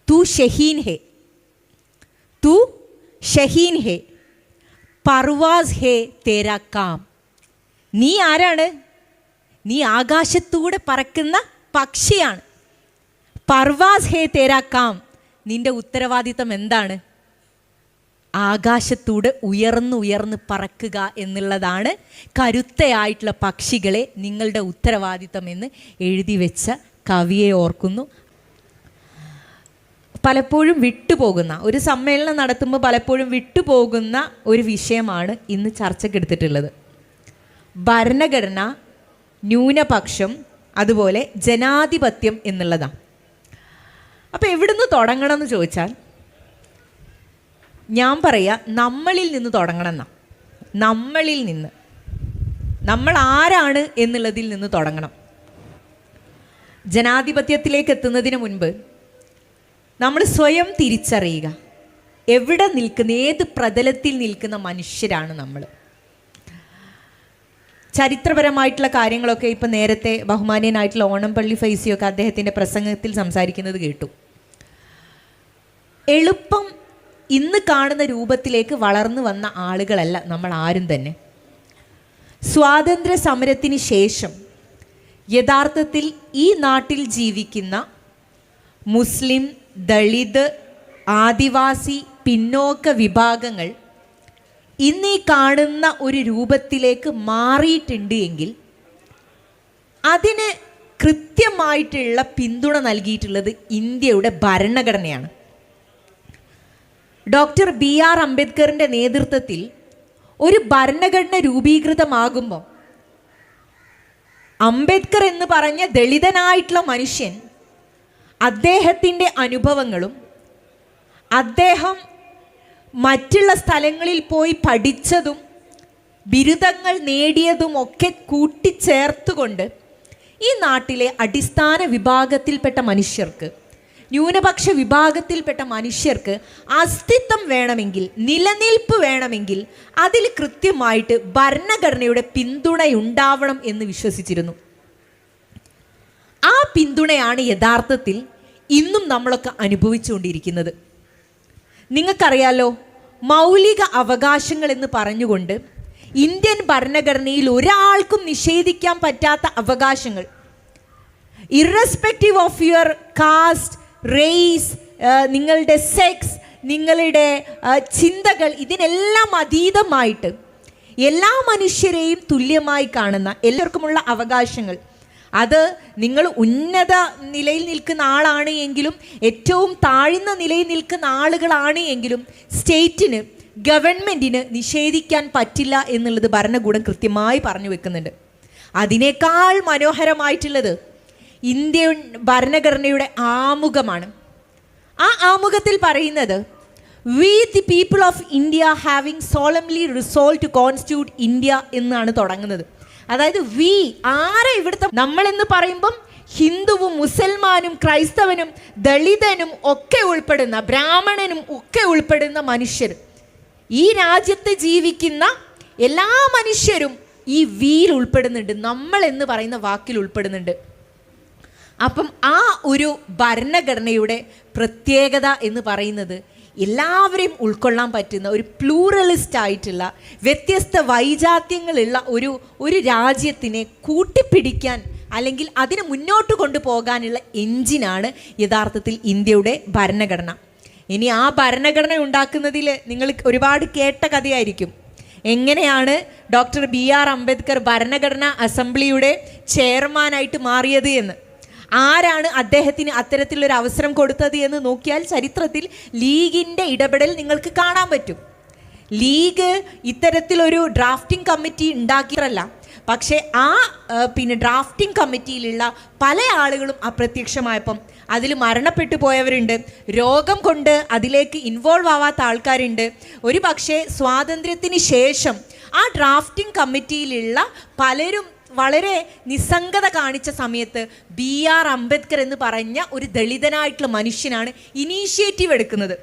तू शहीन है, तू ഷഹീൻ ഹേ, പർവാസ് ഹേ തേരാ കാം. നീ ആരാണ്? നീ ആകാശത്തൂടെ പറക്കുന്ന പക്ഷിയാണ്. പർവാസ് ഹേ തേരാ കാം, നിന്റെ ഉത്തരവാദിത്തം എന്താണ്? ആകാശത്തൂടെ ഉയർന്ന് പറക്കുക എന്നുള്ളതാണ് കരുത്തയായിട്ടുള്ള പക്ഷികളെ നിങ്ങളുടെ ഉത്തരവാദിത്തം എന്ന് എഴുതി വെച്ച കവിയെ ഓർക്കുന്നു. പലപ്പോഴും വിട്ടുപോകുന്ന ഒരു സമ്മേളനം നടത്തുമ്പോൾ പലപ്പോഴും വിട്ടുപോകുന്ന ഒരു വിഷയമാണ് ഇന്ന് ചർച്ചയ്ക്കെടുത്തിട്ടുള്ളത്. ഭരണഘടന, ന്യൂനപക്ഷം, അതുപോലെ ജനാധിപത്യം എന്നുള്ളതാണ്. അപ്പോൾ എവിടുന്ന് തുടങ്ങണം എന്ന് ചോദിച്ചാൽ ഞാൻ പറയാം, നമ്മളിൽ നിന്ന് തുടങ്ങണം എന്നാ. നമ്മളിൽ നിന്ന്, നമ്മൾ ആരാണ് എന്നുള്ളതിൽ നിന്ന് തുടങ്ങണം. ജനാധിപത്യത്തിലേക്ക് എത്തുന്നതിന് മുൻപ് നമ്മൾ സ്വയം തിരിച്ചറിയുക, എവിടെ നിൽക്കുന്ന, ഏത് പ്രതലത്തിൽ നിൽക്കുന്ന മനുഷ്യരാണ് നമ്മൾ. ചരിത്രപരമായിട്ടുള്ള കാര്യങ്ങളൊക്കെ ഇപ്പം നേരത്തെ ബഹുമാന്യനായിട്ടുള്ള ഓണംപള്ളി ഫൈസിയൊക്കെ അദ്ദേഹത്തിൻ്റെ പ്രസംഗത്തിൽ സംസാരിക്കുന്നത് കേട്ടു. എളുപ്പം ഇന്ന് കാണുന്ന രൂപത്തിലേക്ക് വളർന്നു വന്ന ആളുകളല്ല നമ്മൾ ആരും തന്നെ. സ്വാതന്ത്ര്യ സമരത്തിന് ശേഷം യഥാർത്ഥത്തിൽ ഈ നാട്ടിൽ ജീവിക്കുന്ന മുസ്ലിം, ദളിത്, ആദിവാസി, പിന്നോക്ക വിഭാഗങ്ങൾ ഇന്നീ കാണുന്ന ഒരു രൂപത്തിലേക്ക് മാറിയിട്ടുണ്ട് എങ്കിൽ അതിന് കൃത്യമായിട്ടുള്ള പിന്തുണ നൽകിയിട്ടുള്ളത് ഇന്ത്യയുടെ ഭരണഘടനയാണ്. ഡോക്ടർ BR അംബേദ്കറിൻ്റെ നേതൃത്വത്തിൽ ഒരു ഭരണഘടന രൂപീകൃതമാകുമ്പോൾ അംബേദ്കർ എന്ന് പറഞ്ഞ ദളിതനായിട്ടുള്ള മനുഷ്യൻ അദ്ദേഹത്തിൻ്റെ അനുഭവങ്ങളും അദ്ദേഹം മറ്റുള്ള സ്ഥലങ്ങളിൽ പോയി പഠിച്ചതും ബിരുദങ്ങൾ നേടിയതും ഒക്കെ കൂട്ടിച്ചേർത്തുകൊണ്ട് ഈ നാട്ടിലെ അടിസ്ഥാന വിഭാഗത്തിൽപ്പെട്ട മനുഷ്യർക്ക്, ന്യൂനപക്ഷ വിഭാഗത്തിൽപ്പെട്ട മനുഷ്യർക്ക് അസ്തിത്വം വേണമെങ്കിൽ, നിലനിൽപ്പ് വേണമെങ്കിൽ അതിൽ കൃത്യമായിട്ട് ഭരണഘടനയുടെ പിന്തുണയുണ്ടാവണം എന്ന് വിശ്വസിച്ചിരുന്നു. ആ പിന്തുണയാണ് യഥാർത്ഥത്തിൽ ഇന്നും നമ്മളൊക്കെ അനുഭവിച്ചുകൊണ്ടിരിക്കുന്നത്. നിങ്ങൾക്കറിയാലോ, മൗലിക അവകാശങ്ങൾ എന്ന് പറഞ്ഞുകൊണ്ട് ഇന്ത്യൻ ഭരണഘടനയിൽ ഒരാൾക്കും നിഷേധിക്കാൻ പറ്റാത്ത അവകാശങ്ങൾ, irrespective of your caste, race, നിങ്ങളുടെ സെക്സ്, നിങ്ങളുടെ ചിന്തകൾ, ഇതിനെല്ലാം അതീതമായിട്ട് എല്ലാ മനുഷ്യരെയും തുല്യമായി കാണുന്ന എല്ലാവർക്കുമുള്ള അവകാശങ്ങൾ, അത് നിങ്ങൾ ഉന്നത നിലയിൽ നിൽക്കുന്ന ആളാണ് എങ്കിലും ഏറ്റവും താഴ്ന്ന നിലയിൽ നിൽക്കുന്ന ആളുകളാണ് എങ്കിലും സ്റ്റേറ്റിന്, ഗവൺമെൻറ്റിന് നിഷേധിക്കാൻ പറ്റില്ല എന്നുള്ളത് ഭരണകൂടം കൃത്യമായി പറഞ്ഞു വെക്കുന്നുണ്ട്. അതിനേക്കാൾ മനോഹരമായിട്ടുള്ളത് ഇന്ത്യൻ ഭരണഘടനയുടെ ആമുഖമാണ്. ആ ആമുഖത്തിൽ പറയുന്നത്, we the people of India having solemnly resolve to constitute India എന്നാണ് തുടങ്ങുന്നത്. അതായത് ആരെ ഇവിടുത്തെ നമ്മളെന്ന് പറയുമ്പം ഹിന്ദുവും മുസൽമാനും ക്രൈസ്തവനും ദളിതനും ഒക്കെ ഉൾപ്പെടുന്ന, ബ്രാഹ്മണനും ഒക്കെ ഉൾപ്പെടുന്ന മനുഷ്യർ, ഈ രാജ്യത്ത് ജീവിക്കുന്ന എല്ലാ മനുഷ്യരും ഈ വിയിൽ ഉൾപ്പെടുന്നുണ്ട്, നമ്മൾ എന്ന് പറയുന്ന വാക്കിൽ ഉൾപ്പെടുന്നുണ്ട്. അപ്പം ആ ഒരു ഭരണഘടനയുടെ പ്രത്യേകത എന്ന് പറയുന്നത് എല്ലാവരെയും ഉൾക്കൊള്ളാൻ പറ്റുന്ന ഒരു പ്ലൂറലിസ്റ്റ് ആയിട്ടുള്ള വ്യത്യസ്ത വൈജാത്യങ്ങളുള്ള ഒരു രാജ്യത്തിനെ കൂട്ടിപ്പിടിക്കാൻ അല്ലെങ്കിൽ അതിനെ മുന്നോട്ട് കൊണ്ടുപോകാനുള്ള എഞ്ചിനാണ് യഥാർത്ഥത്തിൽ ഇന്ത്യയുടെ ഭരണഘടന. ഇനി ആ ഭരണഘടന ഉണ്ടാക്കുന്നതിൽ നിങ്ങൾ ഒരുപാട് കേട്ട കഥയായിരിക്കും. എങ്ങനെയാണ് ഡോക്ടർ BR അംബേദ്കർ ഭരണഘടനാ അസംബ്ലിയുടെ ചെയർമാനായിട്ട് മാറിയത് എന്ന്, ആരാണ് അദ്ദേഹത്തിന് അത്തരത്തിലൊരു അവസരം കൊടുത്തത് എന്ന് നോക്കിയാൽ ചരിത്രത്തിൽ ലീഗിൻ്റെ ഇടപെടൽ നിങ്ങൾക്ക് കാണാൻ പറ്റും. ലീഗ് ഇത്തരത്തിലൊരു ഡ്രാഫ്റ്റിംഗ് കമ്മിറ്റി ഉണ്ടാക്കിയതല്ല, പക്ഷേ ആ ഡ്രാഫ്റ്റിംഗ് കമ്മിറ്റിയിലുള്ള പല ആളുകളും അപ്രത്യക്ഷമായപ്പം അതിൽ മരണപ്പെട്ടു പോയവരുണ്ട്, രോഗം കൊണ്ട് അതിലേക്ക് ഇൻവോൾവ് ആവാത്ത ആൾക്കാരുണ്ട്. ഒരു പക്ഷേ സ്വാതന്ത്ര്യത്തിന് ശേഷം ആ ഡ്രാഫ്റ്റിംഗ് കമ്മിറ്റിയിലുള്ള പലരും വളരെ നിസ്സംഗത കാണിച്ച സമയത്ത് BR അംബേദ്കർ എന്ന് പറഞ്ഞ ഒരു ദളിതനായിട്ടുള്ള മനുഷ്യനാണ് ഇനീഷ്യേറ്റീവ് എടുക്കുന്നത്,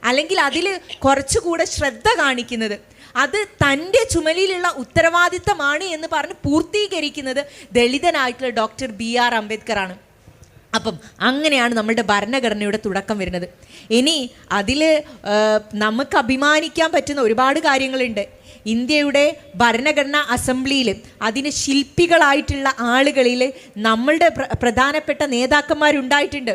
അല്ലെങ്കിൽ അതിൽ കുറച്ചുകൂടെ ശ്രദ്ധ കാണിക്കുന്നത്, അത് തൻ്റെ ചുമലിലുള്ള ഉത്തരവാദിത്തമാണ് എന്ന് പറഞ്ഞ് പൂർത്തീകരിക്കുന്നത് ദളിതനായിട്ടുള്ള ഡോക്ടർ BR അംബേദ്കർ ആണ്. അപ്പം അങ്ങനെയാണ് നമ്മളുടെ ഭരണഘടനയുടെ തുടക്കം വരുന്നത്. ഇനി അതിൽ നമുക്ക് അഭിമാനിക്കാൻ പറ്റുന്ന ഒരുപാട് കാര്യങ്ങളുണ്ട്. ഇന്ത്യയുടെ ഭരണഘടനാ അസംബ്ലിയിൽ അതിന് ശില്പികളായിട്ടുള്ള ആളുകളിൽ നമ്മളുടെ പ്രധാനപ്പെട്ട നേതാക്കന്മാരുണ്ടായിട്ടുണ്ട്,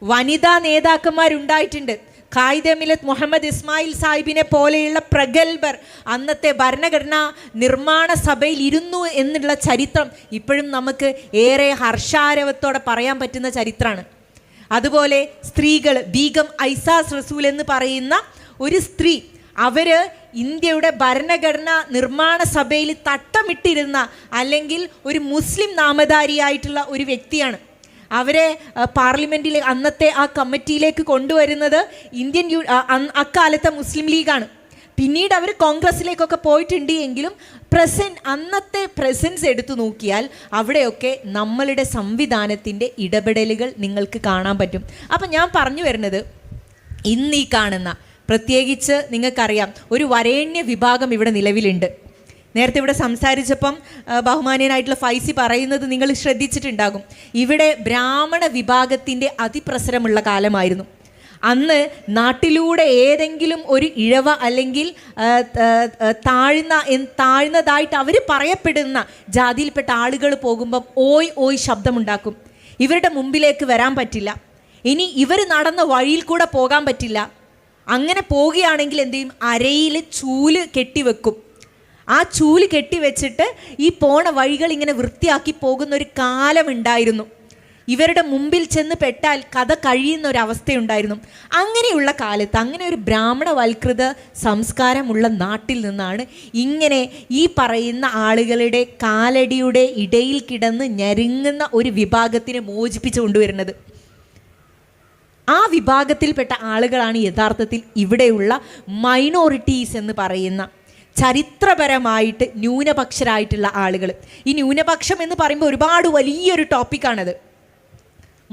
വനിതാ നേതാക്കന്മാരുണ്ടായിട്ടുണ്ട്. ഖായിദെ മില്ലത്ത് മുഹമ്മദ് ഇസ്മായിൽ സാഹിബിനെ പോലെയുള്ള പ്രഗത്ഭർ അന്നത്തെ ഭരണഘടനാ നിർമ്മാണ സഭയിൽ ഇരുന്നു എന്നുള്ള ചരിത്രം ഇപ്പോഴും നമുക്ക് ഏറെ ഹർഷാരവത്തോടെ പറയാൻ പറ്റുന്ന ചരിത്രമാണ്. അതുപോലെ സ്ത്രീകൾ, ബീഗം ഐസാസ് റസൂൽ എന്ന് പറയുന്ന ഒരു സ്ത്രീ, അവർ ഇന്ത്യയുടെ ഭരണഘടനാ നിർമ്മാണ സഭയിൽ തട്ടമിട്ടിരുന്ന അല്ലെങ്കിൽ ഒരു മുസ്ലിം നാമധാരിയായിട്ടുള്ള ഒരു വ്യക്തിയാണ്. അവരെ പാർലമെൻറ്റിൽ അന്നത്തെ ആ കമ്മിറ്റിയിലേക്ക് കൊണ്ടുവരുന്നത് അക്കാലത്തെ മുസ്ലിം ലീഗാണ്. പിന്നീട് അവർ കോൺഗ്രസ്സിലേക്കൊക്കെ പോയിട്ടുണ്ട് എങ്കിലും അന്നത്തെ പ്രസൻസ് എടുത്തു നോക്കിയാൽ അവിടെയൊക്കെ നമ്മളുടെ സംവിധാനത്തിൻ്റെ ഇടപെടലുകൾ നിങ്ങൾക്ക് കാണാൻ പറ്റും. അപ്പം ഞാൻ പറഞ്ഞു വരുന്നത്, ഇന്ന് ഈ കാണുന്ന പ്രത്യേകിച്ച് നിങ്ങൾക്കറിയാം ഒരു വരേണ്യ വിഭാഗം ഇവിടെ നിലവിലുണ്ട്. നേരത്തെ ഇവിടെ സംസാരിച്ചപ്പം ബഹുമാനീയനായിട്ടുള്ള ഫൈസി പറയുന്നത് നിങ്ങൾ ശ്രദ്ധിച്ചിട്ടുണ്ടാകും. ഇവിടെ ബ്രാഹ്മണ വിഭാഗത്തിൻ്റെ അതിപ്രസരമുള്ള കാലമായിരുന്നു. നാട്ടിലൂടെ ഏതെങ്കിലും ഒരു ഇഴവ അല്ലെങ്കിൽ താഴ്ന്നതായിട്ട് അവർ പറയപ്പെടുന്ന ജാതിയിൽപ്പെട്ട ആളുകൾ പോകുമ്പം ഓയ് ഓയ് ശബ്ദമുണ്ടാക്കും. ഇവരുടെ മുമ്പിലേക്ക് വരാൻ പറ്റില്ല. ഇനി ഇവർ നടന്ന വഴിയിൽ കൂടെ പോകാൻ പറ്റില്ല. അങ്ങനെ പോവുകയാണെങ്കിൽ എന്ത് ചെയ്യും? അരയിൽ ചൂല് കെട്ടിവെക്കും. ആ ചൂല് കെട്ടിവെച്ചിട്ട് ഈ പോണ വഴികൾ ഇങ്ങനെ വൃത്തിയാക്കി പോകുന്ന ഒരു കാലമുണ്ടായിരുന്നു. ഇവരുടെ മുമ്പിൽ ചെന്ന് പെട്ടാൽ കഥ കഴിയുന്ന ഒരവസ്ഥയുണ്ടായിരുന്നു. അങ്ങനെയുള്ള കാലത്ത്, അങ്ങനെ ഒരു ബ്രാഹ്മണവൽകൃത സംസ്കാരമുള്ള നാട്ടിൽ നിന്നാണ് ഇങ്ങനെ ഈ പറയുന്ന ആളുകളുടെ കാലടിയുടെ ഇടയിൽ കിടന്ന് ഞെരുങ്ങുന്ന ഒരു വിഭാഗത്തിനെ മോചിപ്പിച്ചു കൊണ്ടുവരുന്നത്. ആ വിഭാഗത്തിൽപ്പെട്ട ആളുകളാണ് യഥാർത്ഥത്തിൽ ഇവിടെയുള്ള മൈനോറിറ്റീസ് എന്ന് പറയുന്ന ചരിത്രപരമായിട്ട് ന്യൂനപക്ഷരായിട്ടുള്ള ആളുകൾ. ഈ ന്യൂനപക്ഷം എന്ന് പറയുമ്പോൾ ഒരുപാട് വലിയൊരു ടോപ്പിക്കാണത്.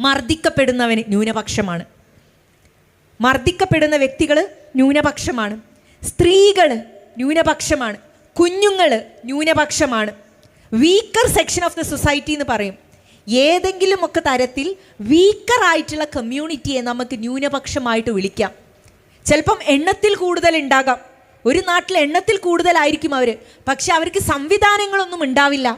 മർദ്ദിക്കപ്പെടുന്നവന് ന്യൂനപക്ഷമാണ്, മർദ്ദിക്കപ്പെടുന്ന വ്യക്തികൾ ന്യൂനപക്ഷമാണ്, സ്ത്രീകൾ ന്യൂനപക്ഷമാണ്, കുഞ്ഞുങ്ങൾ ന്യൂനപക്ഷമാണ്. Weaker section of the society എന്ന് പറയും. ഏതെങ്കിലുമൊക്കെ തരത്തിൽ വീക്കറായിട്ടുള്ള കമ്മ്യൂണിറ്റിയെ നമുക്ക് ന്യൂനപക്ഷമായിട്ട് വിളിക്കാം. ചിലപ്പം എണ്ണത്തിൽ കൂടുതൽ ഉണ്ടാകാം, ഒരു നാട്ടിൽ എണ്ണത്തിൽ കൂടുതലായിരിക്കും അവർ, പക്ഷെ അവർക്ക് സംവിധാനങ്ങളൊന്നും ഉണ്ടാവില്ല.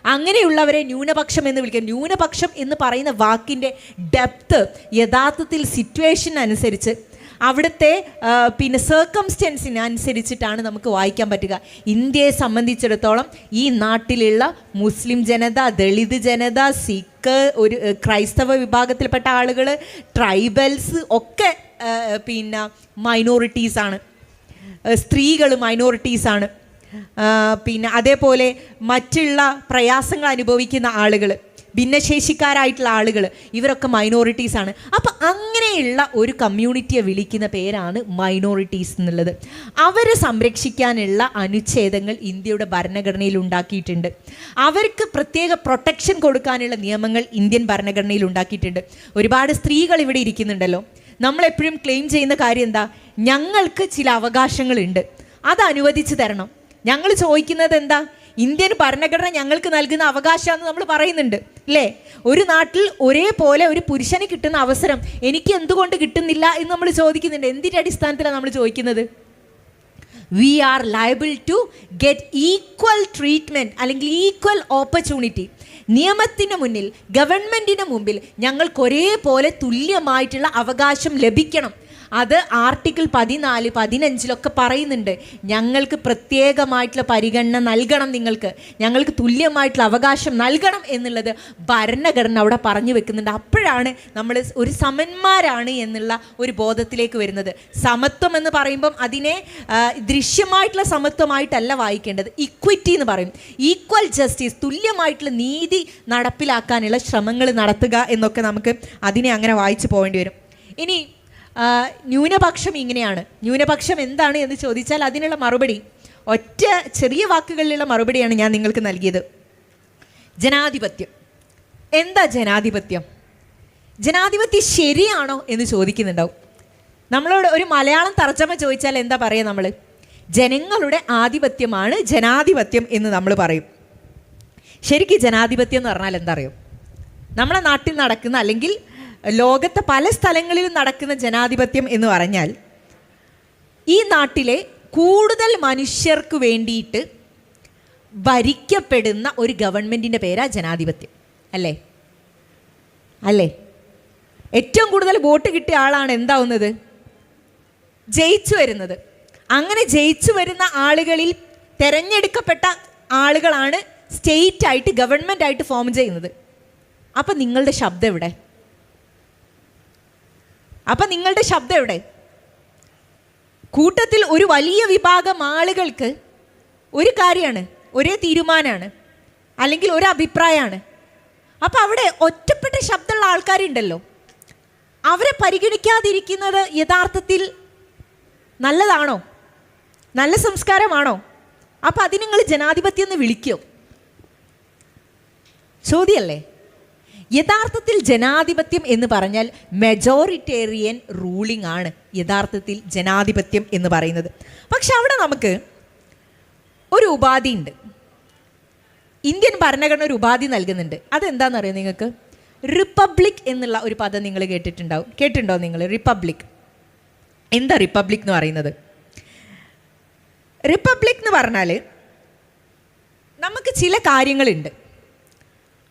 അങ്ങനെയുള്ളവരെ ന്യൂനപക്ഷം എന്ന് വിളിക്കാം. ന്യൂനപക്ഷം എന്ന് പറയുന്ന വാക്കിൻ്റെ ഡെപ്ത് യഥാർത്ഥത്തിൽ സിറ്റുവേഷൻ അനുസരിച്ച്, അവിടുത്തെ സർക്കംസ്റ്റൻസിന് അനുസരിച്ചിട്ടാണ് നമുക്ക് വായിക്കാൻ പറ്റുക. ഇന്ത്യയെ സംബന്ധിച്ചിടത്തോളം ഈ നാട്ടിലുള്ള മുസ്ലിം ജനത, ദളിത് ജനത, സിഖ്, ഒരു ക്രൈസ്തവ വിഭാഗത്തിൽപ്പെട്ട ആളുകൾ, ട്രൈബൽസ് ഒക്കെ മൈനോറിറ്റീസാണ്. സ്ത്രീകൾ മൈനോറിറ്റീസാണ്. അതേപോലെ മറ്റുള്ള പ്രയാസങ്ങൾ അനുഭവിക്കുന്ന ആളുകൾ, ഭിന്നശേഷിക്കാരായിട്ടുള്ള ആളുകൾ, ഇവരൊക്കെ മൈനോറിറ്റീസാണ്. അപ്പം അങ്ങനെയുള്ള ഒരു കമ്മ്യൂണിറ്റിയെ വിളിക്കുന്ന പേരാണ് മൈനോറിറ്റീസ് എന്നുള്ളത്. അവരെ സംരക്ഷിക്കാനുള്ള അനുച്ഛേദങ്ങൾ ഇന്ത്യയുടെ ഭരണഘടനയിൽ ഉണ്ടാക്കിയിട്ടുണ്ട്. അവർക്ക് പ്രത്യേക പ്രൊട്ടക്ഷൻ കൊടുക്കാനുള്ള നിയമങ്ങൾ ഇന്ത്യൻ ഭരണഘടനയിൽ ഉണ്ടാക്കിയിട്ടുണ്ട്. ഒരുപാട് സ്ത്രീകൾ ഇവിടെ ഇരിക്കുന്നുണ്ടല്ലോ. നമ്മളെപ്പോഴും ക്ലെയിം ചെയ്യുന്ന കാര്യം എന്താ? ഞങ്ങൾക്ക് ചില അവകാശങ്ങളുണ്ട്, അത് അനുവദിച്ചു തരണം. ഞങ്ങൾ ചോദിക്കുന്നത് എന്താ? ഇന്ത്യൻ ഭരണഘടന ഞങ്ങൾക്ക് നൽകുന്ന അവകാശമാണെന്ന് നമ്മൾ പറയുന്നുണ്ട് അല്ലേ? ഒരു നാട്ടിൽ ഒരേപോലെ ഒരു പുരുഷന് കിട്ടുന്ന അവസരം എനിക്ക് എന്തുകൊണ്ട് കിട്ടുന്നില്ല എന്ന് നമ്മൾ ചോദിക്കുന്നുണ്ട്. എന്തിൻ്റെ അടിസ്ഥാനത്തിലാണ് നമ്മൾ ചോദിക്കുന്നത്? We are liable to get equal treatment അല്ലെങ്കിൽ ഈക്വൽ ഓപ്പർച്യൂണിറ്റി. നിയമത്തിന് മുന്നിൽ, ഗവൺമെൻറ്റിന് മുമ്പിൽ ഞങ്ങൾക്ക് ഒരേപോലെ തുല്യമായിട്ടുള്ള അവകാശം ലഭിക്കണം. അത് ആർട്ടിക്കിൾ 14, 15 പറയുന്നുണ്ട്. ഞങ്ങൾക്ക് പ്രത്യേകമായിട്ടുള്ള പരിഗണന നൽകണം, ഞങ്ങൾക്ക് തുല്യമായിട്ടുള്ള അവകാശം നൽകണം എന്നുള്ളത് ഭരണഘടന അവിടെ പറഞ്ഞു വെക്കുന്നുണ്ട്. അപ്പോഴാണ് നമ്മൾ ഒരു സമന്മാരാണ് എന്നുള്ള ഒരു ബോധത്തിലേക്ക് വരുന്നത്. സമത്വം എന്ന് പറയുമ്പം അതിനെ ദൃശ്യമായിട്ടുള്ള സമത്വമായിട്ടല്ല വായിക്കേണ്ടത്. ഇക്വിറ്റി എന്ന് പറയും. ഈക്വൽ ജസ്റ്റിസ്, തുല്യമായിട്ടുള്ള നീതി നടപ്പിലാക്കാനുള്ള ശ്രമങ്ങൾ നടത്തുക എന്നൊക്കെ നമുക്ക് അതിനെ അങ്ങനെ വായിച്ചു പോകേണ്ടി വരും. ഇനി ന്യൂനപക്ഷം ഇങ്ങനെയാണ്. ന്യൂനപക്ഷം എന്താണ് എന്ന് ചോദിച്ചാൽ അതിനുള്ള മറുപടി ഒറ്റ ചെറിയ വാക്കുകളിലുള്ള മറുപടിയാണ് ഞാൻ നിങ്ങൾക്ക് നൽകിയത്. ജനാധിപത്യം. എന്താ ജനാധിപത്യം? ജനാധിപത്യം ശരിയാണോ എന്ന് ചോദിക്കുന്നുണ്ടാവും. നമ്മളോട് ഒരു മലയാളം തർജ്ജമ ചോദിച്ചാൽ എന്താ പറയുക? നമ്മൾ ജനങ്ങളുടെ ആധിപത്യമാണ് ജനാധിപത്യം എന്ന് നമ്മൾ പറയും. ശരിക്കും ജനാധിപത്യം എന്ന് പറഞ്ഞാൽ എന്താ അറിയോ? നമ്മുടെ നാട്ടിൽ നടക്കുന്ന അല്ലെങ്കിൽ ലോകത്തെ പല സ്ഥലങ്ങളിലും നടക്കുന്ന ജനാധിപത്യം എന്ന് പറഞ്ഞാൽ ഈ നാട്ടിലെ കൂടുതൽ മനുഷ്യർക്ക് വേണ്ടിയിട്ട് ഭരിക്കപ്പെടുന്ന ഒരു ഗവൺമെൻറ്റിൻ്റെ പേരാ ജനാധിപത്യം. അല്ലേ? അല്ലേ? ഏറ്റവും കൂടുതൽ വോട്ട് കിട്ടിയ ആളാണ് എന്താവുന്നത്? ജയിച്ചു വരുന്നത്. അങ്ങനെ ജയിച്ചു വരുന്ന ആളുകളിൽ തിരഞ്ഞെടുക്കപ്പെട്ട ആളുകളാണ് സ്റ്റേറ്റായിട്ട് ഗവൺമെൻറ്റായിട്ട് ഫോം ചെയ്യുന്നത്. അപ്പം നിങ്ങളുടെ ശബ്ദം എവിടെ? അപ്പം നിങ്ങളുടെ ശബ്ദം എവിടെ? കൂട്ടത്തിൽ ഒരു വലിയ വിഭാഗം ആളുകൾക്ക് ഒരു കാര്യമാണ്, ഒരേ തീരുമാനമാണ്, അല്ലെങ്കിൽ ഒരു അഭിപ്രായമാണ്. അപ്പം അവിടെ ഒറ്റപ്പെട്ട ശബ്ദമുള്ള ആൾക്കാരുണ്ടല്ലോ, അവരെ പരിഗണിക്കാതിരിക്കുന്നത് യഥാർത്ഥത്തിൽ നല്ലതാണോ? നല്ല സംസ്കാരമാണോ? അപ്പം അത് നിങ്ങൾ ജനാധിപത്യം എന്ന് വിളിക്കുമോ? ചോദ്യമല്ലേ? യഥാർത്ഥത്തിൽ ജനാധിപത്യം എന്ന് പറഞ്ഞാൽ മെജോറിറ്റേറിയൻ റൂളിംഗ് ആണ് യഥാർത്ഥത്തിൽ ജനാധിപത്യം എന്ന് പറയുന്നത്. പക്ഷെ അവിടെ നമുക്ക് ഒരു ഉപാധി ഉണ്ട്. ഇന്ത്യൻ ഭരണഘടന ഒരു ഉപാധി നൽകുന്നുണ്ട്. അതെന്താണെന്ന് അറിയാം നിങ്ങൾക്ക്? റിപ്പബ്ലിക് എന്നുള്ള ഒരു പദം നിങ്ങൾ കേട്ടിട്ടുണ്ടോ നിങ്ങൾ? റിപ്പബ്ലിക്. എന്താ റിപ്പബ്ലിക് എന്ന് പറയുന്നത്? റിപ്പബ്ലിക് എന്ന് പറഞ്ഞാൽ നമുക്ക് ചില കാര്യങ്ങളുണ്ട്.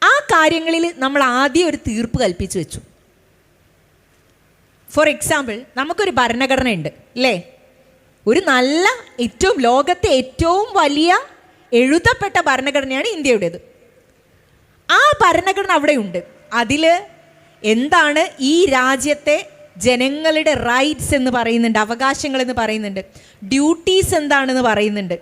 ആ കാര്യങ്ങളിൽ നമ്മൾ ആദ്യം ഒരു തീർപ്പ് കൽപ്പിച്ചു വെച്ചു. ഫോർ എക്സാമ്പിൾ, നമുക്കൊരു ഭരണഘടന ഉണ്ട് അല്ലേ? ഒരു നല്ല ലോകത്തെ ഏറ്റവും വലിയ എഴുതപ്പെട്ട ഭരണഘടനയാണ് ഇന്ത്യയുടേത്. ആ ഭരണഘടന അവിടെയുണ്ട്. അതിൽ എന്താണ് ഈ രാജ്യത്തെ ജനങ്ങളുടെ റൈറ്റ്സ് എന്ന് പറയുന്നുണ്ട്, അവകാശങ്ങൾ എന്ന് പറയുന്നുണ്ട്, ഡ്യൂട്ടീസ് എന്താണെന്ന് പറയുന്നുണ്ട്,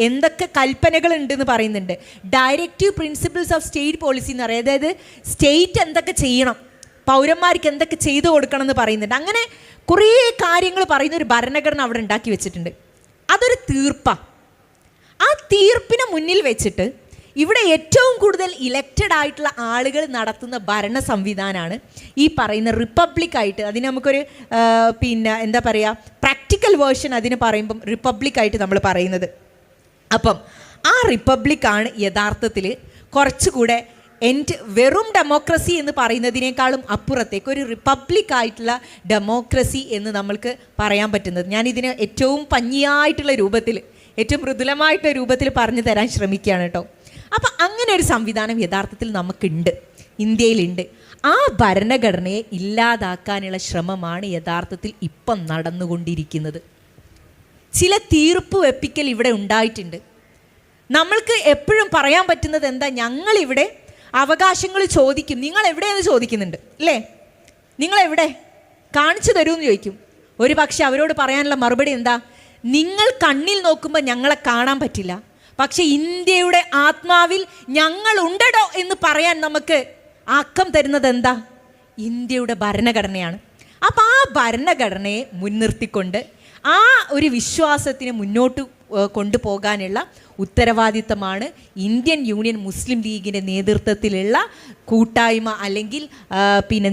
എന്തൊക്കെ കൽപ്പനകൾ ഉണ്ടെന്ന് പറയുന്നുണ്ട്, directive principles of state policy എന്ന് പറയും. അതായത് സ്റ്റേറ്റ് എന്തൊക്കെ ചെയ്യണം, പൗരന്മാർക്ക് എന്തൊക്കെ ചെയ്തു കൊടുക്കണം എന്ന് പറയുന്നുണ്ട്. അങ്ങനെ കുറേ കാര്യങ്ങൾ പറയുന്ന ഒരു ഭരണഘടന അവിടെ ഉണ്ടാക്കി വെച്ചിട്ടുണ്ട്. അതൊരു തീർപ്പാണ്. ആ തീർപ്പിനെ മുന്നിൽ വെച്ചിട്ട് ഇവിടെ ഏറ്റവും കൂടുതൽ ഇലക്റ്റഡ് ആയിട്ടുള്ള ആളുകൾ നടത്തുന്ന ഭരണ സംവിധാനമാണ് ഈ പറയുന്ന റിപ്പബ്ലിക്കായിട്ട്. അതിന് നമുക്കൊരു എന്താ പറയുക, പ്രാക്ടിക്കൽ വേർഷൻ അതിന് പറയുമ്പം റിപ്പബ്ലിക്കായിട്ട് നമ്മൾ പറയുന്നത്. അപ്പം ആ റിപ്പബ്ലിക്കാണ് യഥാർത്ഥത്തിൽ കുറച്ചുകൂടെ വെറും ഡെമോക്രസി എന്ന് പറയുന്നതിനേക്കാളും അപ്പുറത്തേക്ക് ഒരു റിപ്പബ്ലിക്കായിട്ടുള്ള ഡെമോക്രസി എന്ന് നമ്മൾക്ക് പറയാൻ പറ്റുന്നത്. ഞാനിതിന് ഏറ്റവും ഭംഗിയായിട്ടുള്ള രൂപത്തിൽ, ഏറ്റവും മൃദുലമായിട്ടുള്ള രൂപത്തിൽ പറഞ്ഞു തരാൻ ശ്രമിക്കുകയാണ് കേട്ടോ. അപ്പം അങ്ങനെ ഒരു സംവിധാനം യഥാർത്ഥത്തിൽ നമുക്കുണ്ട്, ഇന്ത്യയിലുണ്ട്. ആ ഭരണഘടനയെ ഇല്ലാതാക്കാനുള്ള ശ്രമമാണ് യഥാർത്ഥത്തിൽ ഇപ്പം നടന്നുകൊണ്ടിരിക്കുന്നത്. ചില തീർപ്പ് വെപ്പിക്കൽ ഇവിടെ ഉണ്ടായിട്ടുണ്ട്. നമ്മൾക്ക് എപ്പോഴും പറയാൻ പറ്റുന്നത് എന്താ? ഞങ്ങളിവിടെ അവകാശങ്ങൾ ചോദിക്കും. നിങ്ങൾ എവിടെയെന്ന് ചോദിക്കുന്നുണ്ട് അല്ലേ? നിങ്ങളെവിടെ കാണിച്ചു തരുമെന്ന് ചോദിക്കും. ഒരു പക്ഷെ അവരോട് പറയാനുള്ള മറുപടി എന്താ? നിങ്ങൾ കണ്ണിൽ നോക്കുമ്പോൾ ഞങ്ങളെ കാണാൻ പറ്റില്ല, പക്ഷെ ഇന്ത്യയുടെ ആത്മാവിൽ ഞങ്ങളുണ്ടടോ എന്ന് പറയാൻ നമുക്ക് ആക്കം തരുന്നത് എന്താ? ഇന്ത്യയുടെ ഭരണഘടനയാണ്. അപ്പം ആ ഭരണഘടനയെ മുൻനിർത്തിക്കൊണ്ട് ആ ഒരു വിശ്വാസത്തിന് മുന്നോട്ട് കൊണ്ടുപോകാനുള്ള ഉത്തരവാദിത്തമാണ് ഇന്ത്യൻ യൂണിയൻ മുസ്ലിം ലീഗിൻ്റെ നേതൃത്വത്തിലുള്ള കൂട്ടായ്മ അല്ലെങ്കിൽ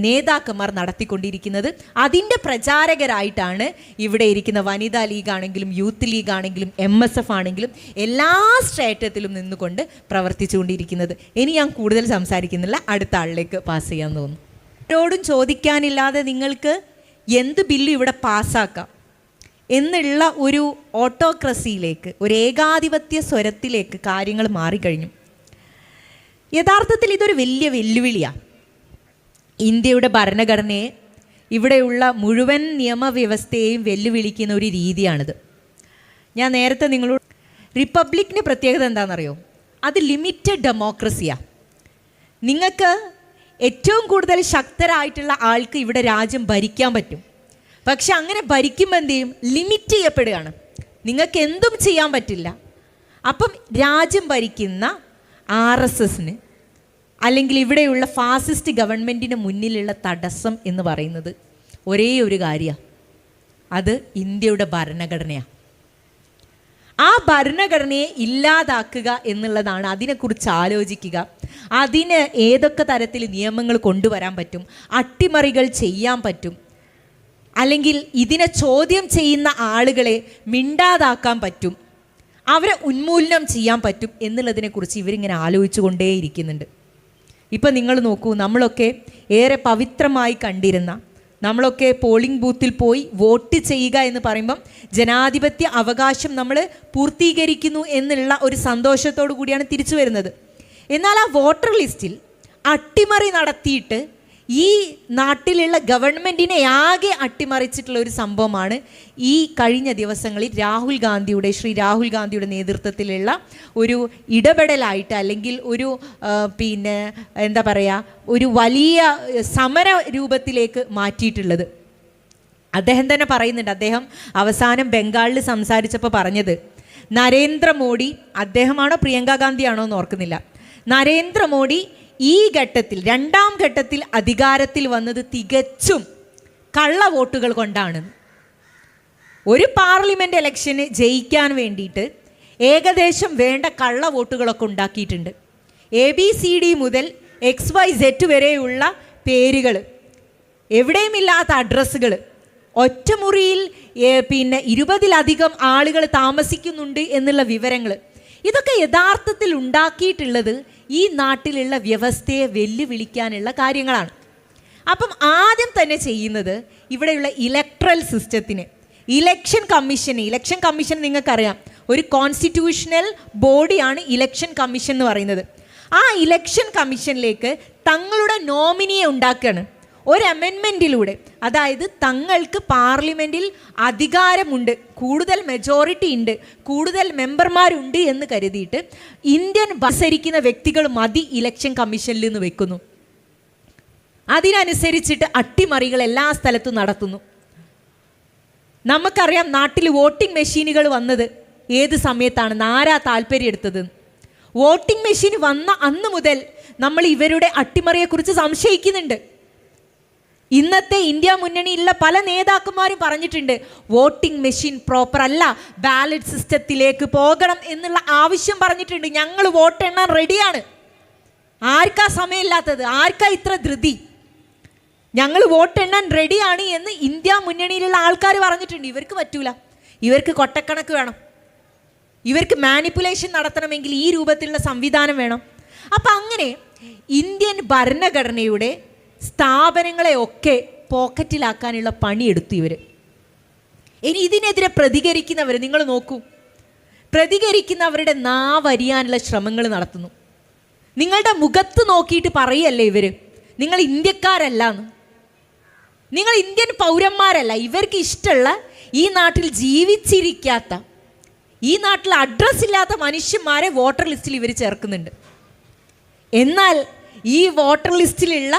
നേതാക്കന്മാർ നടത്തിക്കൊണ്ടിരിക്കുന്നത്. അതിൻ്റെ പ്രചാരകരായിട്ടാണ് ഇവിടെ ഇരിക്കുന്ന വനിതാ ലീഗാണെങ്കിലും യൂത്ത് ലീഗ് ആണെങ്കിലും MSF ആണെങ്കിലും എല്ലാ സ്ട്രേറ്റത്തിലും നിന്നുകൊണ്ട് പ്രവർത്തിച്ചുകൊണ്ടിരിക്കുന്നത്. ഇനി ഞാൻ കൂടുതൽ സംസാരിക്കുന്നില്ല, അടുത്ത ആളിലേക്ക് പാസ് ചെയ്യാൻ തോന്നുന്നു. ആരോടും ചോദിക്കാനില്ലാതെ നിങ്ങൾക്ക് എന്ത് ബില്ലും ഇവിടെ പാസ്സാക്കാം എന്നുള്ള ഒരു ഓട്ടോക്രസിയിലേക്ക്, ഒരു ഏകാധിപത്യ സ്വരത്തിലേക്ക് കാര്യങ്ങൾ മാറിക്കഴിഞ്ഞു. യഥാർത്ഥത്തിൽ ഇതൊരു വലിയ വെല്ലുവിളിയാണ്. ഇന്ത്യയുടെ ഭരണഘടനയെ, ഇവിടെയുള്ള മുഴുവൻ നിയമവ്യവസ്ഥയെയും വെല്ലുവിളിക്കുന്ന ഒരു രീതിയാണിത്. ഞാൻ നേരത്തെ നിങ്ങളോട് റിപ്പബ്ലിക്കിൻ്റെ പ്രത്യേകത എന്താണെന്നറിയോ? അത് ലിമിറ്റഡ് ഡെമോക്രസിയാണ്. നിങ്ങൾക്ക് ഏറ്റവും കൂടുതൽ ശക്തരായിട്ടുള്ള ആൾക്ക് ഇവിടെ രാജ്യം ഭരിക്കാൻ പറ്റും. പക്ഷെ അങ്ങനെ ഭരിക്കുമ്പോൾ എന്ത് ചെയ്യും? ലിമിറ്റ് ചെയ്യപ്പെടുകയാണ്. നിങ്ങൾക്ക് എന്തും ചെയ്യാൻ പറ്റില്ല. അപ്പം രാജ്യം ഭരിക്കുന്ന RSSന് അല്ലെങ്കിൽ ഇവിടെയുള്ള ഫാസിസ്റ്റ് ഗവൺമെൻറ്റിന് മുന്നിലുള്ള തടസ്സം എന്ന് പറയുന്നത് ഒരേ ഒരു കാര്യമാണ്. അത് ഇന്ത്യയുടെ ഭരണഘടനയാണ്. ആ ഭരണഘടനയെ ഇല്ലാതാക്കുക എന്നുള്ളതാണ്. അതിനെക്കുറിച്ച് ആലോചിക്കുക, അതിന് ഏതൊക്കെ തരത്തിൽ നിയമങ്ങൾ കൊണ്ടുവരാൻ പറ്റും, അട്ടിമറികൾ ചെയ്യാൻ പറ്റും, അല്ലെങ്കിൽ ഇതിനെ ചോദ്യം ചെയ്യുന്ന ആളുകളെ മിണ്ടാതാക്കാൻ പറ്റും, അവരെ ഉന്മൂലനം ചെയ്യാൻ പറ്റും എന്നുള്ളതിനെക്കുറിച്ച് ഇവരിങ്ങനെ ആലോചിച്ചു കൊണ്ടേയിരിക്കുന്നുണ്ട്. ഇപ്പം നിങ്ങൾ നോക്കൂ, നമ്മളൊക്കെ ഏറെ പവിത്രമായി കണ്ടിരുന്ന, നമ്മളൊക്കെ പോളിംഗ് ബൂത്തിൽ പോയി വോട്ട് ചെയ്യുക എന്ന് പറയുമ്പം ജനാധിപത്യ അവകാശം നമ്മൾ പൂർത്തീകരിക്കുന്നു എന്നുള്ള ഒരു സന്തോഷത്തോടു കൂടിയാണ് തിരിച്ചു വരുന്നത്. എന്നാൽ ആ വോട്ടർ ലിസ്റ്റിൽ അട്ടിമറി നടത്തിയിട്ട് ഈ നാട്ടിലുള്ള ഗവൺമെൻറ്റിനെ ആകെ അട്ടിമറിച്ചിട്ടുള്ള ഒരു സംഭവമാണ് ഈ കഴിഞ്ഞ ദിവസങ്ങളിൽ ശ്രീ രാഹുൽ ഗാന്ധിയുടെ നേതൃത്വത്തിലുള്ള ഒരു ഇടപെടലായിട്ട്, അല്ലെങ്കിൽ ഒരു എന്താ പറയുക, ഒരു വലിയ സമര രൂപത്തിലേക്ക് മാറ്റിയിട്ടുള്ളത്. അദ്ദേഹം തന്നെ പറയുന്നുണ്ട്, അദ്ദേഹം അവസാനം ബംഗാളിൽ സംസാരിച്ചപ്പോൾ പറഞ്ഞത്, നരേന്ദ്രമോദി, അദ്ദേഹമാണോ പ്രിയങ്ക ഗാന്ധിയാണോ എന്ന് ഓർക്കുന്നില്ല, നരേന്ദ്രമോദി ഈ ഘട്ടത്തിൽ, രണ്ടാം ഘട്ടത്തിൽ അധികാരത്തിൽ വന്നത് തികച്ചും കള്ള വോട്ടുകൾ കൊണ്ടാണ്. ഒരു പാർലമെൻറ്റ് ഇലക്ഷന് ജയിക്കാൻ വേണ്ടിയിട്ട് ഏകദേശം വേണ്ട കള്ള വോട്ടുകളൊക്കെ ഉണ്ടാക്കിയിട്ടുണ്ട്. ABCD മുതൽ XYZ വരെയുള്ള പേരുകൾ, എവിടെയുമില്ലാത്ത അഡ്രസ്സുകൾ, ഒറ്റമുറിയിൽ 20-ലധികം ആളുകൾ താമസിക്കുന്നുണ്ട് എന്നുള്ള വിവരങ്ങൾ, ഇതൊക്കെ യഥാർത്ഥത്തിൽ ഉണ്ടാക്കിയിട്ടുള്ളത് ഈ നാട്ടിലുള്ള വ്യവസ്ഥയെ വെല്ലുവിളിക്കാനുള്ള കാര്യങ്ങളാണ്. അപ്പം ആദ്യം തന്നെ ചെയ്യുന്നത് ഇവിടെയുള്ള ഇലക്ട്രൽ സിസ്റ്റത്തിന്, ഇലക്ഷൻ കമ്മീഷൻ നിങ്ങൾക്കറിയാം, ഒരു കോൺസ്റ്റിറ്റ്യൂഷണൽ ബോഡിയാണ് ഇലക്ഷൻ കമ്മീഷൻ എന്ന് പറയുന്നത്. ആ ഇലക്ഷൻ കമ്മീഷനിലേക്ക് തങ്ങളുടെ നോമിനിയെ ഉണ്ടാക്കുകയാണ് ഒരു അമെൻമെൻറ്റിലൂടെ. അതായത് തങ്ങൾക്ക് പാർലമെൻറ്റിൽ അധികാരമുണ്ട്, കൂടുതൽ മെജോറിറ്റി ഉണ്ട്, കൂടുതൽ മെമ്പർമാരുണ്ട് എന്ന് കരുതിയിട്ട് ഇന്ത്യൻ ഭരിക്കുന്ന വ്യക്തികൾ മതി ഇലക്ഷൻ കമ്മീഷനിൽ നിന്ന് വെക്കുന്നു. അതിനനുസരിച്ചിട്ട് അട്ടിമറികൾ എല്ലാ സ്ഥലത്തും നടത്തുന്നു. നമുക്കറിയാം നാട്ടിൽ വോട്ടിംഗ് മെഷീനുകൾ വന്നത് ഏത് സമയത്താണെന്ന്, ആരാ താല്പര്യം എടുത്തത്. വോട്ടിംഗ് മെഷീൻ വന്ന അന്ന് മുതൽ നമ്മൾ ഇവരുടെ അട്ടിമറിയെക്കുറിച്ച് സംശയിക്കുന്നുണ്ട്. ഇന്നത്തെ ഇന്ത്യ മുന്നണിയിലുള്ള പല നേതാക്കന്മാരും പറഞ്ഞിട്ടുണ്ട്, വോട്ടിംഗ് മെഷീൻ പ്രോപ്പർ അല്ല, ബാലറ്റ് സിസ്റ്റത്തിലേക്ക് പോകണം എന്നുള്ള ആവശ്യം പറഞ്ഞിട്ടുണ്ട്. ഞങ്ങൾ വോട്ട് എണ്ണാൻ റെഡിയാണ്. ആർക്കാ സമയമില്ലാത്തത്? ആർക്കാ ഇത്ര ധൃതി? ഞങ്ങൾ വോട്ട് എണ്ണാൻ റെഡിയാണ് എന്ന് ഇന്ത്യ മുന്നണിയിലുള്ള ആൾക്കാർ പറഞ്ഞിട്ടുണ്ട്. ഇവർക്ക് പറ്റൂല, ഇവർക്ക് കൊട്ടക്കണക്ക് വേണം, ഇവർക്ക് മാനിപ്പുലേഷൻ നടത്തണമെങ്കിൽ ഈ രൂപത്തിലുള്ള സംവിധാനം വേണം. അപ്പം അങ്ങനെ ഇന്ത്യൻ ഭരണഘടനയുടെ സ്ഥാപനങ്ങളെയൊക്കെ പോക്കറ്റിലാക്കാനുള്ള പണിയെടുത്തു ഇവർ. ഇനി ഇതിനെതിരെ പ്രതികരിക്കുന്നവർ നിങ്ങൾ നോക്കൂ, പ്രതികരിക്കുന്നവരുടെ നാവരിയാനുള്ള ശ്രമങ്ങൾ നടത്തുന്നു. നിങ്ങളുടെ മുഖത്ത് നോക്കിയിട്ട് പറയല്ലേ ഇവർ, നിങ്ങൾ ഇന്ത്യക്കാരല്ലാന്ന്, നിങ്ങൾ ഇന്ത്യൻ പൗരന്മാരല്ല. ഇവർക്ക് ഇഷ്ടമുള്ള ഈ നാട്ടിൽ ജീവിച്ചിരിക്കാത്ത, ഈ നാട്ടിൽ അഡ്രസ് ഇല്ലാത്ത മനുഷ്യന്മാരെ വോട്ടർ ലിസ്റ്റിൽ ഇവർ ചേർക്കുന്നുണ്ട്. എന്നാൽ ഈ വോട്ടർ ലിസ്റ്റിലുള്ള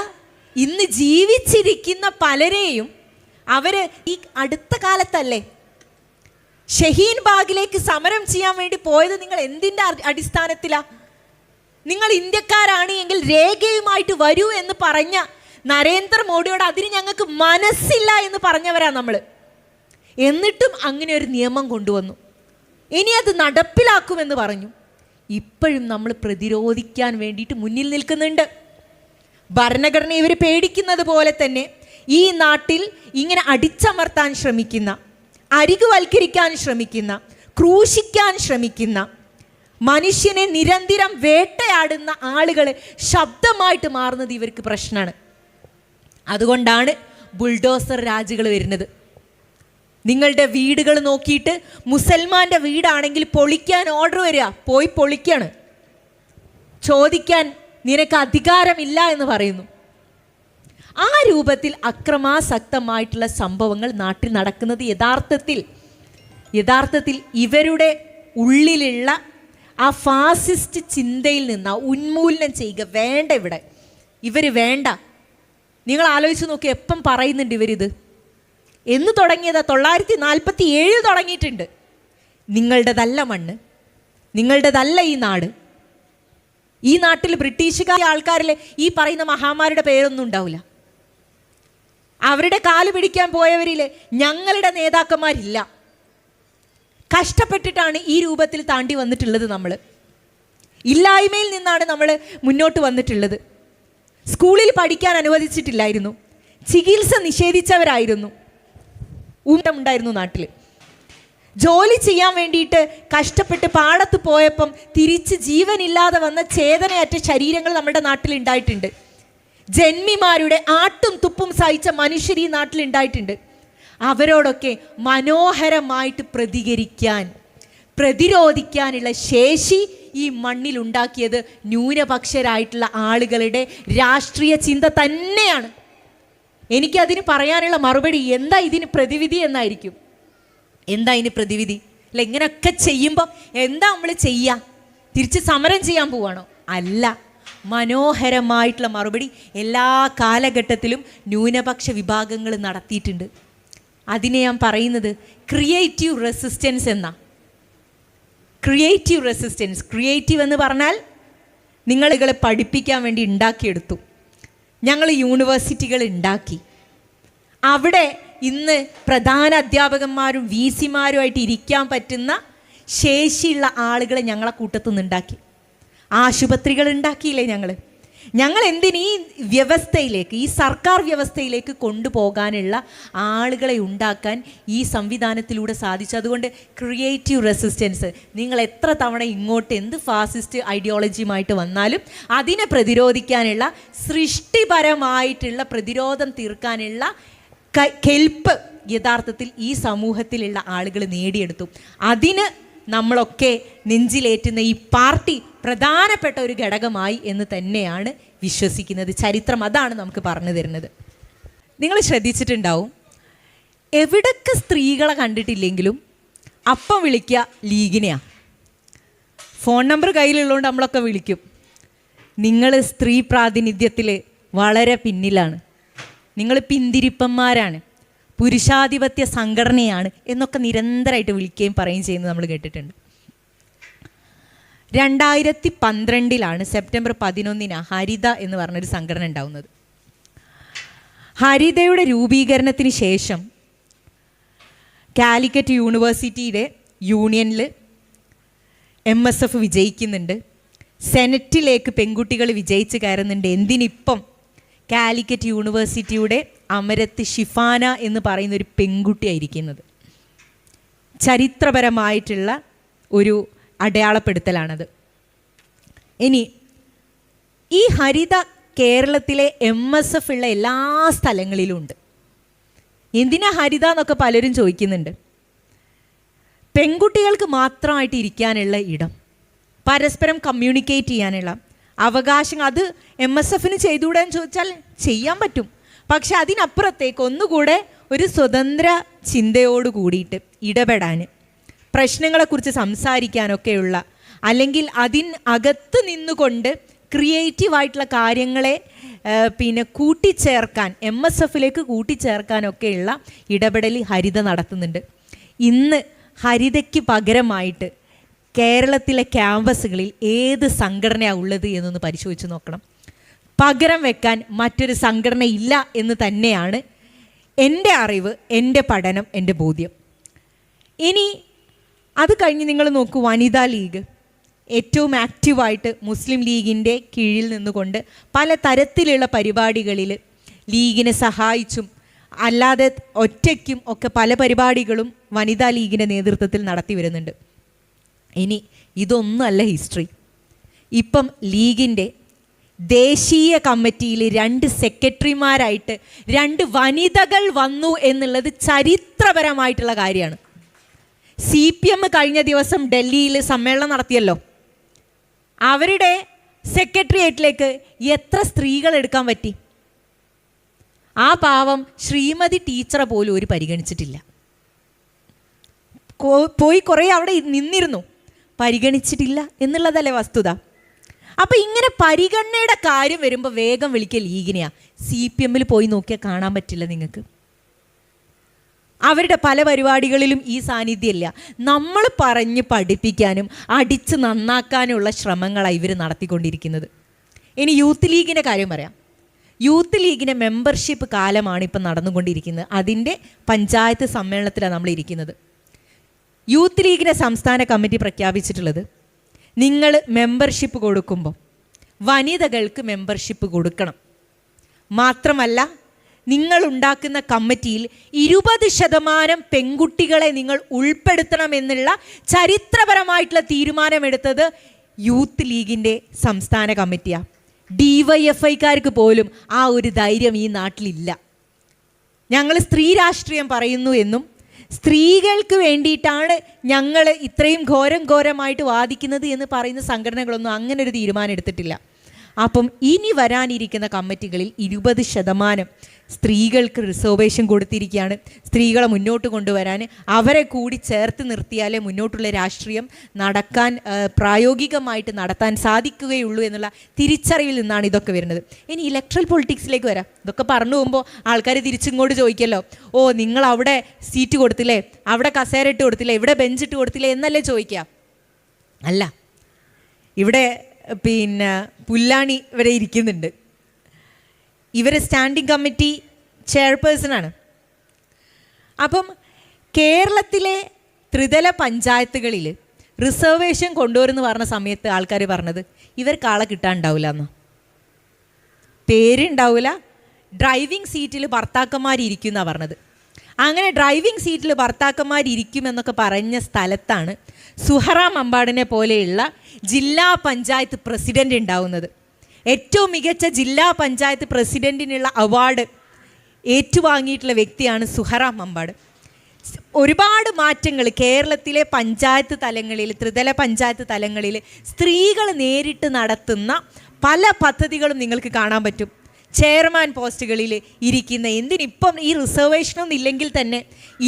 ഇന്ന് ജീവിച്ചിരിക്കുന്ന പലരെയും അവർ ഈ അടുത്ത കാലത്തല്ലേ ഷഹീൻ ബാഗിലേക്ക് സമരം ചെയ്യാൻ വേണ്ടി പോയത് നിങ്ങൾ എന്തിൻ്റെ അടിസ്ഥാനത്തിലാണ്? നിങ്ങൾ ഇന്ത്യക്കാരാണ് എങ്കിൽ രേഖയുമായിട്ട് വരൂ എന്ന് പറഞ്ഞ നരേന്ദ്രമോദിയോട് അതിന് ഞങ്ങൾക്ക് മനസ്സില്ല എന്ന് പറഞ്ഞവരാ നമ്മൾ. എന്നിട്ടും അങ്ങനെ ഒരു നിയമം കൊണ്ടുവന്നു, ഇനി അത് നടപ്പിലാക്കുമെന്ന് പറഞ്ഞു. ഇപ്പോഴും നമ്മൾ പ്രതിരോധിക്കാൻ വേണ്ടിയിട്ട് മുന്നിൽ നിൽക്കുന്നുണ്ട്. ഭരണഘടന ഇവർ പേടിക്കുന്നത് പോലെ തന്നെ ഈ നാട്ടിൽ ഇങ്ങനെ അടിച്ചമർത്താൻ ശ്രമിക്കുന്ന, അരികുവൽക്കരിക്കാൻ ശ്രമിക്കുന്ന, ക്രൂശിക്കാൻ ശ്രമിക്കുന്ന, മനുഷ്യനെ നിരന്തരം വേട്ടയാടുന്ന ആളുകൾ ശബ്ദമായിട്ട് മാറുന്നത് ഇവർക്ക് പ്രശ്നമാണ്. അതുകൊണ്ടാണ് ബുൾഡോസർ രാജുകൾ വരുന്നത്. നിങ്ങളുടെ വീടുകൾ നോക്കിയിട്ട് മുസൽമാൻ്റെ വീടാണെങ്കിൽ പൊളിക്കാൻ ഓർഡർ വരിക, പോയി പൊളിക്കാണ്, ചോദിക്കാൻ നിനക്ക് അധികാരമില്ല എന്ന് പറയുന്നു. ആ രൂപത്തിൽ അക്രമാസക്തമായിട്ടുള്ള സംഭവങ്ങൾ നാട്ടിൽ നടക്കുന്നത് യഥാർത്ഥത്തിൽ ഇവരുടെ ഉള്ളിലുള്ള ആ ഫാസിസ്റ്റ് ചിന്തയിൽ നിന്ന് ഉന്മൂലനം ചെയ്യുക വേണ്ട. ഇവർ വേണ്ട. നിങ്ങൾ ആലോചിച്ച് നോക്കി, എപ്പം പറയുന്നുണ്ട് ഇവരിത്? എന്ന് തുടങ്ങിയതാ? 1947 തുടങ്ങിയിട്ടുണ്ട്. നിങ്ങളുടേതല്ല മണ്ണ്, നിങ്ങളുടേതല്ല ഈ നാട്. ഈ നാട്ടിൽ ബ്രിട്ടീഷുകാർ ആൾക്കാരിൽ ഈ പറയുന്ന മഹാന്മാരുടെ പേരൊന്നും ഉണ്ടാവില്ല. അവരുടെ കാല് പിടിക്കാൻ പോയവരിൽ ഞങ്ങളുടെ നേതാക്കന്മാരില്ല. കഷ്ടപ്പെട്ടിട്ടാണ് ഈ രൂപത്തിൽ താണ്ടി വന്നിട്ടുള്ളത്. നമ്മൾ ഇല്ലായ്മയിൽ നിന്നാണ് നമ്മൾ മുന്നോട്ട് വന്നിട്ടുള്ളത്. സ്കൂളിൽ പഠിക്കാൻ അനുവദിച്ചിട്ടില്ലായിരുന്നു, ചികിത്സ നിഷേധിച്ചവരായിരുന്നു, ഉണ്ടായിരുന്നു നാട്ടിൽ. ജോലി ചെയ്യാൻ വേണ്ടിയിട്ട് കഷ്ടപ്പെട്ട് പാടത്ത് പോയപ്പം തിരിച്ച് ജീവനില്ലാതെ വന്ന ചേതനയറ്റ ശരീരങ്ങൾ നമ്മുടെ നാട്ടിൽ ഉണ്ടായിട്ടുണ്ട്. ജന്മിമാരുടെ ആട്ടും തുപ്പും സഹിച്ച മനുഷ്യർ ഈ നാട്ടിൽ ഉണ്ടായിട്ടുണ്ട്. അവരോടൊക്കെ മനോഹരമായിട്ട് പ്രതിരോധിക്കാനുള്ള ശേഷി ഈ മണ്ണിൽ ഉണ്ടാക്കിയത് ന്യൂനപക്ഷരായിട്ടുള്ള ആളുകളുടെ രാഷ്ട്രീയ ചിന്ത തന്നെയാണ്. എനിക്കതിന് പറയാനുള്ള മറുപടി എന്താ ഇതിന് പ്രതിവിധി എന്നായിരിക്കും. എന്താ ഇതിന് പ്രതിവിധി? അല്ല, ഇങ്ങനെയൊക്കെ ചെയ്യുമ്പോൾ എന്താ നമ്മൾ ചെയ്യുക? തിരിച്ച് സമരം ചെയ്യാൻ പോവാണോ? അല്ല. മനോഹരമായിട്ടുള്ള മറുപടി എല്ലാ കാലഘട്ടത്തിലും ന്യൂനപക്ഷ വിഭാഗങ്ങൾ നടത്തിയിട്ടുണ്ട്. അതിനെ ഞാൻ പറയുന്നത് ക്രിയേറ്റീവ് റെസിസ്റ്റൻസ് എന്നാ. ക്രിയേറ്റീവ് റെസിസ്റ്റൻസ്, ക്രിയേറ്റീവ് എന്ന് പറഞ്ഞാൽ നിങ്ങളെ പഠിപ്പിക്കാൻ വേണ്ടി ഉണ്ടാക്കിയെടുത്തു. ഞങ്ങൾ യൂണിവേഴ്സിറ്റികൾ ഉണ്ടാക്കി. അവിടെ ഇന്ന് പ്രധാന അധ്യാപകന്മാരും VC-മാരുമായിട്ട് ഇരിക്കാൻ പറ്റുന്ന ശേഷിയുള്ള ആളുകളെ ഞങ്ങളെ കൂട്ടത്തു നിന്നുണ്ടാക്കി. ആശുപത്രികൾ ഉണ്ടാക്കിയില്ലേ ഞങ്ങൾ എന്തിന് ഈ വ്യവസ്ഥയിലേക്ക്, ഈ സർക്കാർ വ്യവസ്ഥയിലേക്ക് കൊണ്ടുപോകാനുള്ള ആളുകളെ ഉണ്ടാക്കാൻ ഈ സംവിധാനത്തിലൂടെ സാധിച്ചു. അതുകൊണ്ട് ക്രിയേറ്റീവ് റെസിസ്റ്റൻസ്, നിങ്ങൾ എത്ര തവണ ഇങ്ങോട്ട് എന്ത് ഫാസിസ്റ്റ് ഐഡിയോളജിയുമായിട്ട് വന്നാലും അതിനെ പ്രതിരോധിക്കാനുള്ള സൃഷ്ടിപരമായിട്ടുള്ള പ്രതിരോധം തീർക്കാനുള്ള കെൽപ്പ് യഥാർത്ഥത്തിൽ ഈ സമൂഹത്തിലുള്ള ആളുകൾ നേടിയെടുത്തു. അതിന് നമ്മളൊക്കെ നെഞ്ചിലേറ്റുന്ന ഈ പാർട്ടി പ്രധാനപ്പെട്ട ഒരു ഘടകമായി എന്ന് തന്നെയാണ് വിശ്വസിക്കുന്നത്. ചരിത്രം അതാണ് നമുക്ക് പറഞ്ഞു തരുന്നത്. നിങ്ങൾ ശ്രദ്ധിച്ചിട്ടുണ്ടാവും, എവിടൊക്കെ സ്ത്രീകളെ കണ്ടിട്ടില്ലെങ്കിലും അപ്പം വിളിക്കുക ലീഗിനെയാണ്. ഫോൺ നമ്പർ കയ്യിലുള്ളതുകൊണ്ട് നമ്മളൊക്കെ വിളിക്കും. നിങ്ങൾ സ്ത്രീ പ്രാതിനിധ്യത്തിൽ വളരെ പിന്നിലാണ്, നിങ്ങൾ പിന്തിരിപ്പന്മാരാണ്, പുരുഷാധിപത്യ സംഘടനയാണ് എന്നൊക്കെ നിരന്തരമായിട്ട് വിളിക്കുകയും പറയുകയും ചെയ്യുന്നത് നമ്മൾ കേട്ടിട്ടുണ്ട്. 2012 സെപ്റ്റംബർ 11 ഹരിത എന്ന് പറഞ്ഞൊരു സംഘടന ഉണ്ടാവുന്നത്. ഹരിതയുടെ രൂപീകരണത്തിന് ശേഷം കാലിക്കറ്റ് യൂണിവേഴ്സിറ്റിയുടെ യൂണിയനിൽ MSF വിജയിക്കുന്നുണ്ട്. സെനറ്റിലേക്ക് പെൺകുട്ടികൾ വിജയിച്ച് കയറുന്നുണ്ട്. എന്തിനിപ്പം കാലിക്കറ്റ് യൂണിവേഴ്സിറ്റിയുടെ അമരത്ത് ഷിഫാന എന്ന് പറയുന്ന ഒരു പെൺകുട്ടിയായിരിക്കുന്നത്. ചരിത്രപരമായിട്ടുള്ള ഒരു അടയാളപ്പെടുത്തലാണത്. ഇനി ഈ ഹരിത കേരളത്തിലെ MSF ഉള്ള എല്ലാ സ്ഥലങ്ങളിലും ഉണ്ട്. എന്തിനാ ഹരിത എന്നൊക്കെ പലരും ചോദിക്കുന്നുണ്ട്. പെൺകുട്ടികൾക്ക് മാത്രമായിട്ട് ഇരിക്കാനുള്ള ഇടം, പരസ്പരം കമ്മ്യൂണിക്കേറ്റ് ചെയ്യാനുള്ള അവകാശം, അത് MSFന് ചെയ്തുകൂടാന്ന് ചോദിച്ചാൽ ചെയ്യാൻ പറ്റും. പക്ഷെ അതിനപ്പുറത്തേക്ക് ഒന്നുകൂടെ ഒരു സ്വതന്ത്ര ചിന്തയോട് കൂടിയിട്ട് ഇടപെടാൻ, പ്രശ്നങ്ങളെക്കുറിച്ച് സംസാരിക്കാനൊക്കെയുള്ള, അല്ലെങ്കിൽ അതിനകത്ത് നിന്നുകൊണ്ട് ക്രിയേറ്റീവായിട്ടുള്ള കാര്യങ്ങളെ കൂട്ടിച്ചേർക്കാൻ, MSFലേക്ക് കൂട്ടിച്ചേർക്കാനൊക്കെയുള്ള ഇടപെടൽ ഹരിത നടത്തുന്നുണ്ട്. ഇന്ന് ഹരിതയ്ക്ക് പകരമായിട്ട് കേരളത്തിലെ ക്യാമ്പസുകളിൽ ഏത് സംഘടനയാണ് ഉള്ളത് എന്നൊന്ന് പരിശോധിച്ച് നോക്കണം. പകരം വെക്കാൻ മറ്റൊരു സംഘടന ഇല്ല എന്ന് തന്നെയാണ് എൻ്റെ അറിവ്, എൻ്റെ പഠനം, എൻ്റെ ബോധ്യം. ഇനി അത് കഴിഞ്ഞ് നിങ്ങൾ നോക്കൂ, വനിതാ ലീഗ് ഏറ്റവും ആക്റ്റീവായിട്ട് മുസ്ലിം ലീഗിൻ്റെ കീഴിൽ നിന്നുകൊണ്ട് പല തരത്തിലുള്ള പരിപാടികളിൽ ലീഗിനെ സഹായിച്ചും അല്ലാതെ ഒറ്റയ്ക്കും ഒക്കെ പല പരിപാടികളും വനിതാ ലീഗിൻ്റെ നേതൃത്വത്തിൽ നടത്തി വരുന്നുണ്ട്. ഇനി ഇതൊന്നുമല്ല ഹിസ്റ്ററി. ഇപ്പം ലീഗിൻ്റെ ദേശീയ കമ്മിറ്റിയിൽ 2 സെക്രട്ടറിമാരായിട്ട് 2 വനിതകൾ വന്നു എന്നുള്ളത് ചരിത്രപരമായിട്ടുള്ള കാര്യമാണ്. CPM കഴിഞ്ഞ ദിവസം ഡൽഹിയിൽ സമ്മേളനം നടത്തിയല്ലോ. അവരുടെ സെക്രട്ടേറിയറ്റിലേക്ക് എത്ര സ്ത്രീകൾ എടുക്കാൻ പറ്റി? ആ പാവം ശ്രീമതി ടീച്ചറെ പോലും ഒരു പരിഗണിച്ചിട്ടില്ല. പോയി കുറേ അവിടെ നിന്നിരുന്നു, പരിഗണിച്ചിട്ടില്ല എന്നുള്ളതല്ലേ വസ്തുത. അപ്പം ഇങ്ങനെ പരിഗണനയുടെ കാര്യം വരുമ്പോൾ വേഗം വിളിക്കുക ലീഗിനെയാണ്. CPMൽ പോയി നോക്കിയാൽ കാണാൻ പറ്റില്ല നിങ്ങൾക്ക്. അവരുടെ പല പരിപാടികളിലും ഈ സാന്നിധ്യമില്ല. നമ്മൾ പറഞ്ഞ് പഠിപ്പിക്കാനും അടിച്ച് നന്നാക്കാനുള്ള ശ്രമങ്ങളാണ് ഇവർ നടത്തിക്കൊണ്ടിരിക്കുന്നത്. ഇനി യൂത്ത് ലീഗിൻ്റെ കാര്യം പറയാം. യൂത്ത് ലീഗിൻ്റെ മെമ്പർഷിപ്പ് കാലമാണ് ഇപ്പം നടന്നുകൊണ്ടിരിക്കുന്നത്. അതിൻ്റെ പഞ്ചായത്ത് സമ്മേളനത്തിലാണ് നമ്മൾ ഇരിക്കുന്നത്. യൂത്ത് ലീഗിൻ്റെ സംസ്ഥാന കമ്മിറ്റി പ്രഖ്യാപിച്ചിട്ടുള്ളത്, നിങ്ങൾ മെമ്പർഷിപ്പ് കൊടുക്കുമ്പോൾ വനിതകൾക്ക് മെമ്പർഷിപ്പ് കൊടുക്കണം. മാത്രമല്ല നിങ്ങൾ ഉണ്ടാക്കുന്ന കമ്മിറ്റിയിൽ 20% പെൺകുട്ടികളെ നിങ്ങൾ ഉൾപ്പെടുത്തണമെന്നുള്ള ചരിത്രപരമായിട്ടുള്ള തീരുമാനമെടുത്തത് യൂത്ത് ലീഗിൻ്റെ സംസ്ഥാന കമ്മിറ്റിയാണ്. DYFIക്കാർക്ക് പോലും ആ ഒരു ധൈര്യം ഈ നാട്ടിലില്ല. ഞങ്ങൾ സ്ത്രീ രാഷ്ട്രീയം പറയുന്നു എന്നും സ്ത്രീകൾക്ക് വേണ്ടിയിട്ടാണ് ഞങ്ങൾ ഇത്രയും ഘോരമായിട്ട് വാദിക്കുന്നത് എന്ന് പറയുന്ന സംഘടനകളൊന്നും അങ്ങനെ ഒരു തീരുമാനം എടുത്തിട്ടില്ല. അപ്പം ഇനി വരാനിരിക്കുന്ന കമ്മിറ്റികളിൽ 20% സ്ത്രീകൾക്ക് റിസർവേഷൻ കൊടുത്തിരിക്കുകയാണ്. സ്ത്രീകളെ മുന്നോട്ട് കൊണ്ടുവരാൻ അവരെ കൂടി ചേർത്ത് നിർത്തിയാലേ മുന്നോട്ടുള്ള രാഷ്ട്രീയം നടക്കാൻ പ്രായോഗികമായിട്ട് നടത്താൻ സാധിക്കുകയുള്ളൂ എന്നുള്ള തിരിച്ചറിവിൽ നിന്നാണ് ഇതൊക്കെ വരുന്നത്. ഇനി ഇലക്ട്രൽ പൊളിറ്റിക്സിലേക്ക് വരാം. ഇതൊക്കെ പറഞ്ഞു പോകുമ്പോൾ ആൾക്കാർ തിരിച്ചിങ്ങോട്ട് ചോദിക്കല്ലോ, ഓ നിങ്ങൾ അവിടെ സീറ്റ് കൊടുത്തില്ലേ, അവിടെ കസേര ഇട്ട് കൊടുത്തില്ലേ, ഇവിടെ ബെഞ്ച് ഇട്ട് കൊടുത്തില്ലേ എന്നല്ലേ ചോദിക്കുക. അല്ല, ഇവിടെ പുല്ലാണി ഇവരെ ഇരിക്കുന്നുണ്ട്. ഇവർ സ്റ്റാൻഡിംഗ് കമ്മിറ്റി ചെയർപേഴ്സണാണ്. അപ്പം കേരളത്തിലെ ത്രിതല പഞ്ചായത്തുകളിൽ റിസർവേഷൻ കൊണ്ടുവരുമെന്ന് പറഞ്ഞ സമയത്ത് ആൾക്കാർ പറഞ്ഞത് ഇവർക്ക് ആളെ കിട്ടാനുണ്ടാവില്ല എന്നോ, പേരുണ്ടാവില്ല, ഡ്രൈവിംഗ് സീറ്റിൽ ഭർത്താക്കന്മാരിയ്ക്കും എന്നാണ് പറഞ്ഞത്. അങ്ങനെ ഡ്രൈവിംഗ് സീറ്റിൽ ഭർത്താക്കന്മാരിയ്ക്കുമെന്നൊക്കെ പറഞ്ഞ സ്ഥലത്താണ് സുഹറ മമ്പാടിനെ പോലെയുള്ള ജില്ലാ പഞ്ചായത്ത് പ്രസിഡൻ്റ് ഉണ്ടാവുന്നത്. ഏറ്റവും മികച്ച ജില്ലാ പഞ്ചായത്ത് പ്രസിഡൻറ്റിനുള്ള അവാർഡ് ഏറ്റുവാങ്ങിയിട്ടുള്ള വ്യക്തിയാണ് സുഹറ മമ്പാട്. ഒരുപാട് മാറ്റങ്ങൾ കേരളത്തിലെ പഞ്ചായത്ത് തലങ്ങളിൽ, ത്രിതല പഞ്ചായത്ത് തലങ്ങളിൽ സ്ത്രീകൾ നേരിട്ട് നടത്തുന്ന പല പദ്ധതികളും നിങ്ങൾക്ക് കാണാൻ പറ്റും. ചെയർമാൻ പോസ്റ്റുകളിൽ ഇരിക്കുന്ന, എന്തിനിപ്പം ഈ റിസർവേഷനൊന്നും ഇല്ലെങ്കിൽ തന്നെ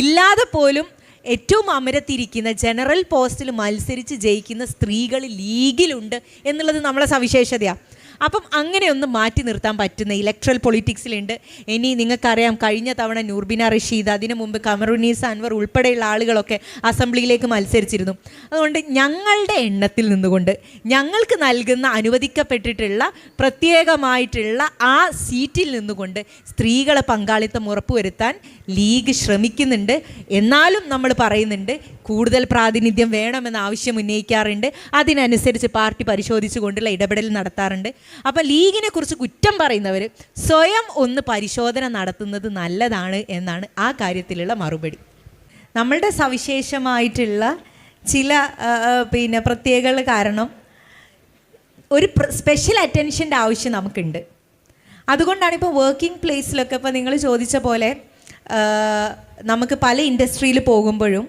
ഇല്ലാതെ പോലും ഏറ്റവും അമരത്തിരിക്കുന്ന ജനറൽ പോസ്റ്റിൽ മത്സരിച്ച് ജയിക്കുന്ന സ്ത്രീകൾ ലീഗിലുണ്ട് എന്നുള്ളത് നമ്മളെ സവിശേഷതയാണ്. അപ്പം അങ്ങനെയൊന്നും മാറ്റി നിർത്താൻ പറ്റുന്ന ഇലക്ട്രൽ പൊളിറ്റിക്സിലുണ്ട്. ഇനി നിങ്ങൾക്കറിയാം, കഴിഞ്ഞ തവണ നൂർബിന റഷീദ്, അതിനു മുമ്പ് കമറുന്നീസ അൻവർ ഉൾപ്പെടെയുള്ള ആളുകളൊക്കെ അസംബ്ലിയിലേക്ക് മത്സരിച്ചിരുന്നു. അതുകൊണ്ട് ഞങ്ങളുടെ എണ്ണത്തിൽ നിന്നുകൊണ്ട് ഞങ്ങൾക്ക് നൽകുന്ന അനുവദിക്കപ്പെട്ടിട്ടുള്ള പ്രത്യേകമായിട്ടുള്ള ആ സീറ്റിൽ നിന്നുകൊണ്ട് സ്ത്രീകളെ പങ്കാളിത്തം ഉറപ്പുവരുത്താൻ ലീഗ് ശ്രമിക്കുന്നുണ്ട്. എന്നാലും നമ്മൾ പറയുന്നുണ്ട് കൂടുതൽ പ്രാതിനിധ്യം വേണമെന്ന ആവശ്യം ഉന്നയിക്കാറുണ്ട്. അതിനനുസരിച്ച് പാർട്ടി പരിശോധിച്ചുകൊണ്ടുള്ള ഇടപെടൽ നടത്താറുണ്ട്. അപ്പോൾ ലീഗിനെ കുറിച്ച് കുറ്റം പറയുന്നവർ സ്വയം ഒന്ന് പരിശോധന നടത്തുന്നത് നല്ലതാണ് എന്നാണ് ആ കാര്യത്തിലുള്ള മറുപടി. നമ്മളുടെ സവിശേഷമായിട്ടുള്ള ചില പ്രത്യേകതകൾ കാരണം ഒരു സ്പെഷ്യൽ അറ്റൻഷൻ്റെ ആവശ്യം നമുക്കുണ്ട്. അതുകൊണ്ടാണ് ഇപ്പോൾ വർക്കിംഗ് പ്ലേസിലൊക്കെ ഇപ്പോൾ നിങ്ങൾ ചോദിച്ച പോലെ നമുക്ക് പല ഇൻഡസ്ട്രിയിൽ പോകുമ്പോഴും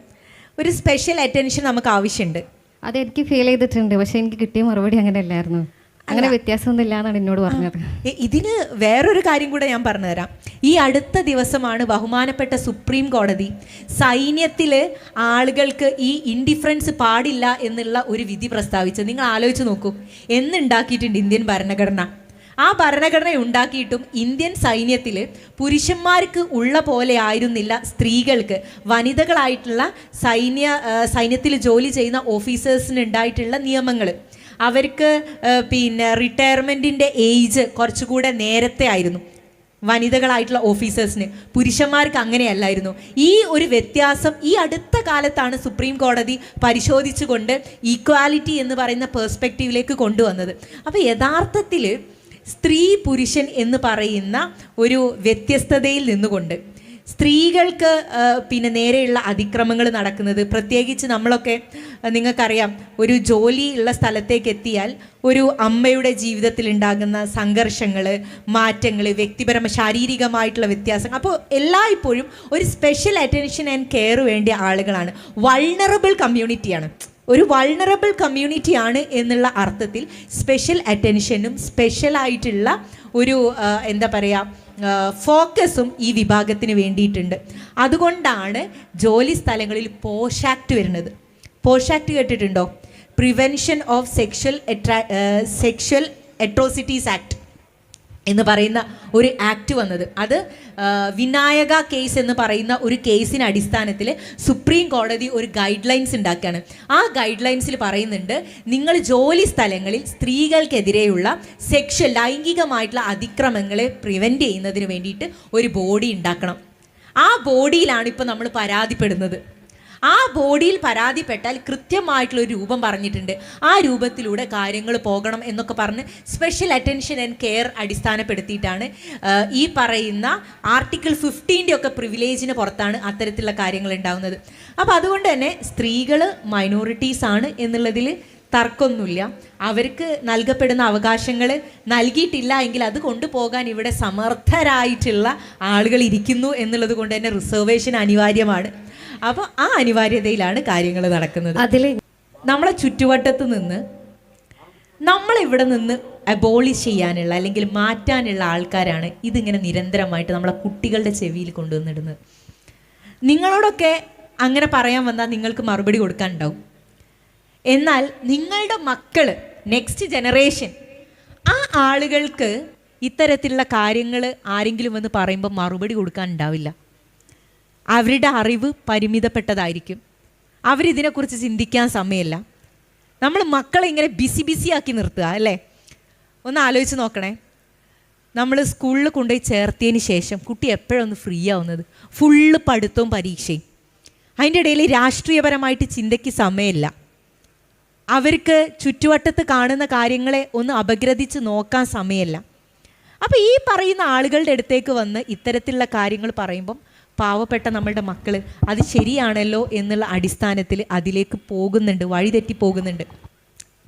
ഒരു സ്പെഷ്യൽ അറ്റൻഷൻ നമുക്ക് ആവശ്യമുണ്ട്. അതെനിക്ക് ഫീൽ ചെയ്തിട്ടുണ്ട്. പക്ഷേ എനിക്ക് കിട്ടിയ മറുപടി അങ്ങനെ അല്ലായിരുന്നു. അങ്ങനെ വ്യത്യാസമൊന്നും ഇല്ല എന്നാണ് എന്നോട് പറഞ്ഞത്. ഇതിന് വേറൊരു കാര്യം കൂടെ ഞാൻ പറഞ്ഞുതരാം. ഈ അടുത്ത ദിവസമാണ് ബഹുമാനപ്പെട്ട സുപ്രീം കോടതി സൈന്യത്തിൽ ആളുകൾക്ക് ഈ ഇൻഡിഫറൻസ് പാടില്ല എന്നുള്ള ഒരു വിധി പ്രസ്താവിച്ചത്. നിങ്ങൾ ആലോചിച്ച് നോക്കൂ, എന്നുണ്ടാക്കിയിട്ടുണ്ട് ഇന്ത്യൻ ഭരണഘടന. ആ ഭരണഘടന ഉണ്ടാക്കിയിട്ടും ഇന്ത്യൻ സൈന്യത്തിൽ പുരുഷന്മാർക്ക് ഉള്ള പോലെ ആയിരുന്നില്ല സ്ത്രീകൾക്ക്, വനിതകളായിട്ടുള്ള സൈന്യത്തിൽ ജോലി ചെയ്യുന്ന ഓഫീസേഴ്സിന് ഉണ്ടായിട്ടുള്ള നിയമങ്ങൾ. അവർക്ക് റിട്ടയർമെൻറ്റിൻ്റെ ഏജ് കുറച്ചുകൂടെ നേരത്തെ ആയിരുന്നു വനിതകളായിട്ടുള്ള ഓഫീസേഴ്സിന്. പുരുഷന്മാർക്ക് അങ്ങനെയല്ലായിരുന്നു. ഈ ഒരു വ്യത്യാസം ഈ അടുത്ത കാലത്താണ് സുപ്രീം കോടതി പരിശോധിച്ചുകൊണ്ട് ഈക്വാലിറ്റി എന്ന് പറയുന്ന പേഴ്സ്പെക്റ്റീവിലേക്ക് കൊണ്ടുവന്നത്. അപ്പോൾ യഥാർത്ഥത്തിൽ സ്ത്രീ പുരുഷൻ എന്ന് പറയുന്ന ഒരു വ്യത്യസ്തതയിൽ നിന്നുകൊണ്ട് സ്ത്രീകൾക്ക് നേരെയുള്ള അതിക്രമങ്ങൾ നടക്കുന്നത്, പ്രത്യേകിച്ച് നമ്മളൊക്കെ നിങ്ങൾക്കറിയാം, ഒരു ജോലി ഉള്ള സ്ഥലത്തേക്ക് എത്തിയാൽ ഒരു അമ്മയുടെ ജീവിതത്തിൽ ഉണ്ടാകുന്ന സംഘർഷങ്ങൾ, മാറ്റങ്ങൾ, ശാരീരികമായിട്ടുള്ള വ്യത്യാസം. അപ്പോൾ എല്ലായ്പ്പോഴും ഒരു സ്പെഷ്യൽ അറ്റൻഷൻ ആൻഡ് കെയർ വേണ്ടിയ ആളുകളാണ്. വൾണറബിൾ കമ്മ്യൂണിറ്റിയാണ്, ഒരു വൾണറബിൾ കമ്മ്യൂണിറ്റിയാണ് എന്നുള്ള അർത്ഥത്തിൽ സ്പെഷ്യൽ അറ്റൻഷനും സ്പെഷ്യലായിട്ടുള്ള ഒരു ഫോക്കസും ഈ വിഭാഗത്തിന് വേണ്ടിയിട്ടുണ്ട്. അതുകൊണ്ടാണ് ജോലി സ്ഥലങ്ങളിൽ പോഷ് ആക്ട് വരുന്നത്. പോഷ് ആക്ട് കേട്ടിട്ടുണ്ടോ? Prevention of sexual atrocities act എന്ന് പറയുന്ന ഒരു ആക്ട് വന്നത്. അത് വിനായക കേസ് എന്ന് പറയുന്ന ഒരു കേസിന് അടിസ്ഥാനത്തിൽ സുപ്രീം കോടതി ഒരു ഗൈഡ് ലൈൻസ് ഉണ്ടാക്കുകയാണ്. ആ ഗൈഡ് ലൈൻസിൽ പറയുന്നുണ്ട്, നിങ്ങൾ ജോലി സ്ഥലങ്ങളിൽ സ്ത്രീകൾക്കെതിരെയുള്ള ലൈംഗികമായിട്ടുള്ള അതിക്രമങ്ങളെ പ്രിവെൻറ്റ് ചെയ്യുന്നതിന് വേണ്ടിയിട്ട് ഒരു ബോഡി ഉണ്ടാക്കണം. ആ ബോഡിയിലാണ് ഇപ്പോൾ നമ്മൾ പരാതിപ്പെടുന്നത്. ആ ബോഡിയിൽ പരാതിപ്പെട്ടാൽ കൃത്യമായിട്ടുള്ള ഒരു രൂപം പറഞ്ഞിട്ടുണ്ട്, ആ രൂപത്തിലൂടെ കാര്യങ്ങൾ പോകണം എന്നൊക്കെ പറഞ്ഞ് സ്പെഷ്യൽ അറ്റൻഷൻ ആൻഡ് കെയർ അടിസ്ഥാനപ്പെടുത്തിയിട്ടാണ് ഈ പറയുന്ന ആർട്ടിക്കിൾ 15 ഒക്കെ പ്രിവിലേജിന് പുറത്താണ് അത്തരത്തിലുള്ള കാര്യങ്ങൾ ഉണ്ടാകുന്നത്. അപ്പോൾ അതുകൊണ്ട് തന്നെ സ്ത്രീകൾ മൈനോറിറ്റീസ് ആണ് എന്നുള്ളതിൽ തർക്കമൊന്നുമില്ല. അവർക്ക് നൽകപ്പെടുന്ന അവകാശങ്ങൾ നൽകിയിട്ടില്ല എങ്കിൽ അത് കൊണ്ടുപോകാൻ ഇവിടെ സമർത്ഥരായിട്ടുള്ള ആളുകൾ ഇരിക്കുന്നു എന്നുള്ളത് കൊണ്ട് തന്നെ റിസർവേഷൻ അനിവാര്യമാണ്. അപ്പോൾ ആ അനിവാര്യതയിലാണ് കാര്യങ്ങൾ നടക്കുന്നത്. അതിൽ നമ്മളെ ചുറ്റുവട്ടത്ത് നിന്ന് നമ്മളിവിടെ നിന്ന് അബോളിഷ് ചെയ്യാനുള്ള അല്ലെങ്കിൽ മാറ്റാനുള്ള ആൾക്കാരാണ് ഇതിങ്ങനെ നിരന്തരമായിട്ട് നമ്മളെ കുട്ടികളുടെ ചെവിയിൽ കൊണ്ടുവന്നിടുന്നത്. നിങ്ങളോടൊക്കെ അങ്ങനെ പറയാൻ വന്നാൽ നിങ്ങൾക്ക് മറുപടി കൊടുക്കാനുണ്ടാവും. എന്നാൽ നിങ്ങളുടെ മക്കൾ, നെക്സ്റ്റ് ജനറേഷൻ, ആ ആളുകൾക്ക് ഇത്തരത്തിലുള്ള കാര്യങ്ങൾ ആരെങ്കിലും വന്ന് പറയുമ്പോൾ മറുപടി കൊടുക്കാൻ ഉണ്ടാവില്ല. അവരുടെ അറിവ് പരിമിതപ്പെട്ടതായിരിക്കും. അവരിതിനെക്കുറിച്ച് ചിന്തിക്കാൻ സമയമില്ല. നമ്മൾ മക്കളെ ഇങ്ങനെ ബിസി ആക്കി നിർത്തുക അല്ലേ? ഒന്ന് ആലോചിച്ച് നോക്കണേ. നമ്മൾ സ്കൂളിൽ കൊണ്ടുപോയി ചേർത്തിയതിന് ശേഷം കുട്ടി എപ്പോഴൊന്ന് ഫ്രീ ആവുന്നത്? ഫുള്ള് പഠിത്തവും പരീക്ഷയും. അതിൻ്റെ ഇടയിൽ രാഷ്ട്രീയപരമായിട്ട് ചിന്തയ്ക്ക് സമയമില്ല. അവർക്ക് ചുറ്റുവട്ടത്ത് കാണുന്ന കാര്യങ്ങളെ ഒന്ന് അപഗ്രഥിച്ച് നോക്കാൻ സമയമില്ല. അപ്പോൾ ഈ പറയുന്ന ആളുകളുടെ അടുത്തേക്ക് വന്ന് ഇത്തരത്തിലുള്ള കാര്യങ്ങൾ പറയുമ്പം പാവപ്പെട്ട നമ്മളുടെ മക്കൾ അത് ശരിയാണല്ലോ എന്നുള്ള അടിസ്ഥാനത്തിൽ അതിലേക്ക് പോകുന്നുണ്ട്, വഴിതെറ്റി പോകുന്നുണ്ട്.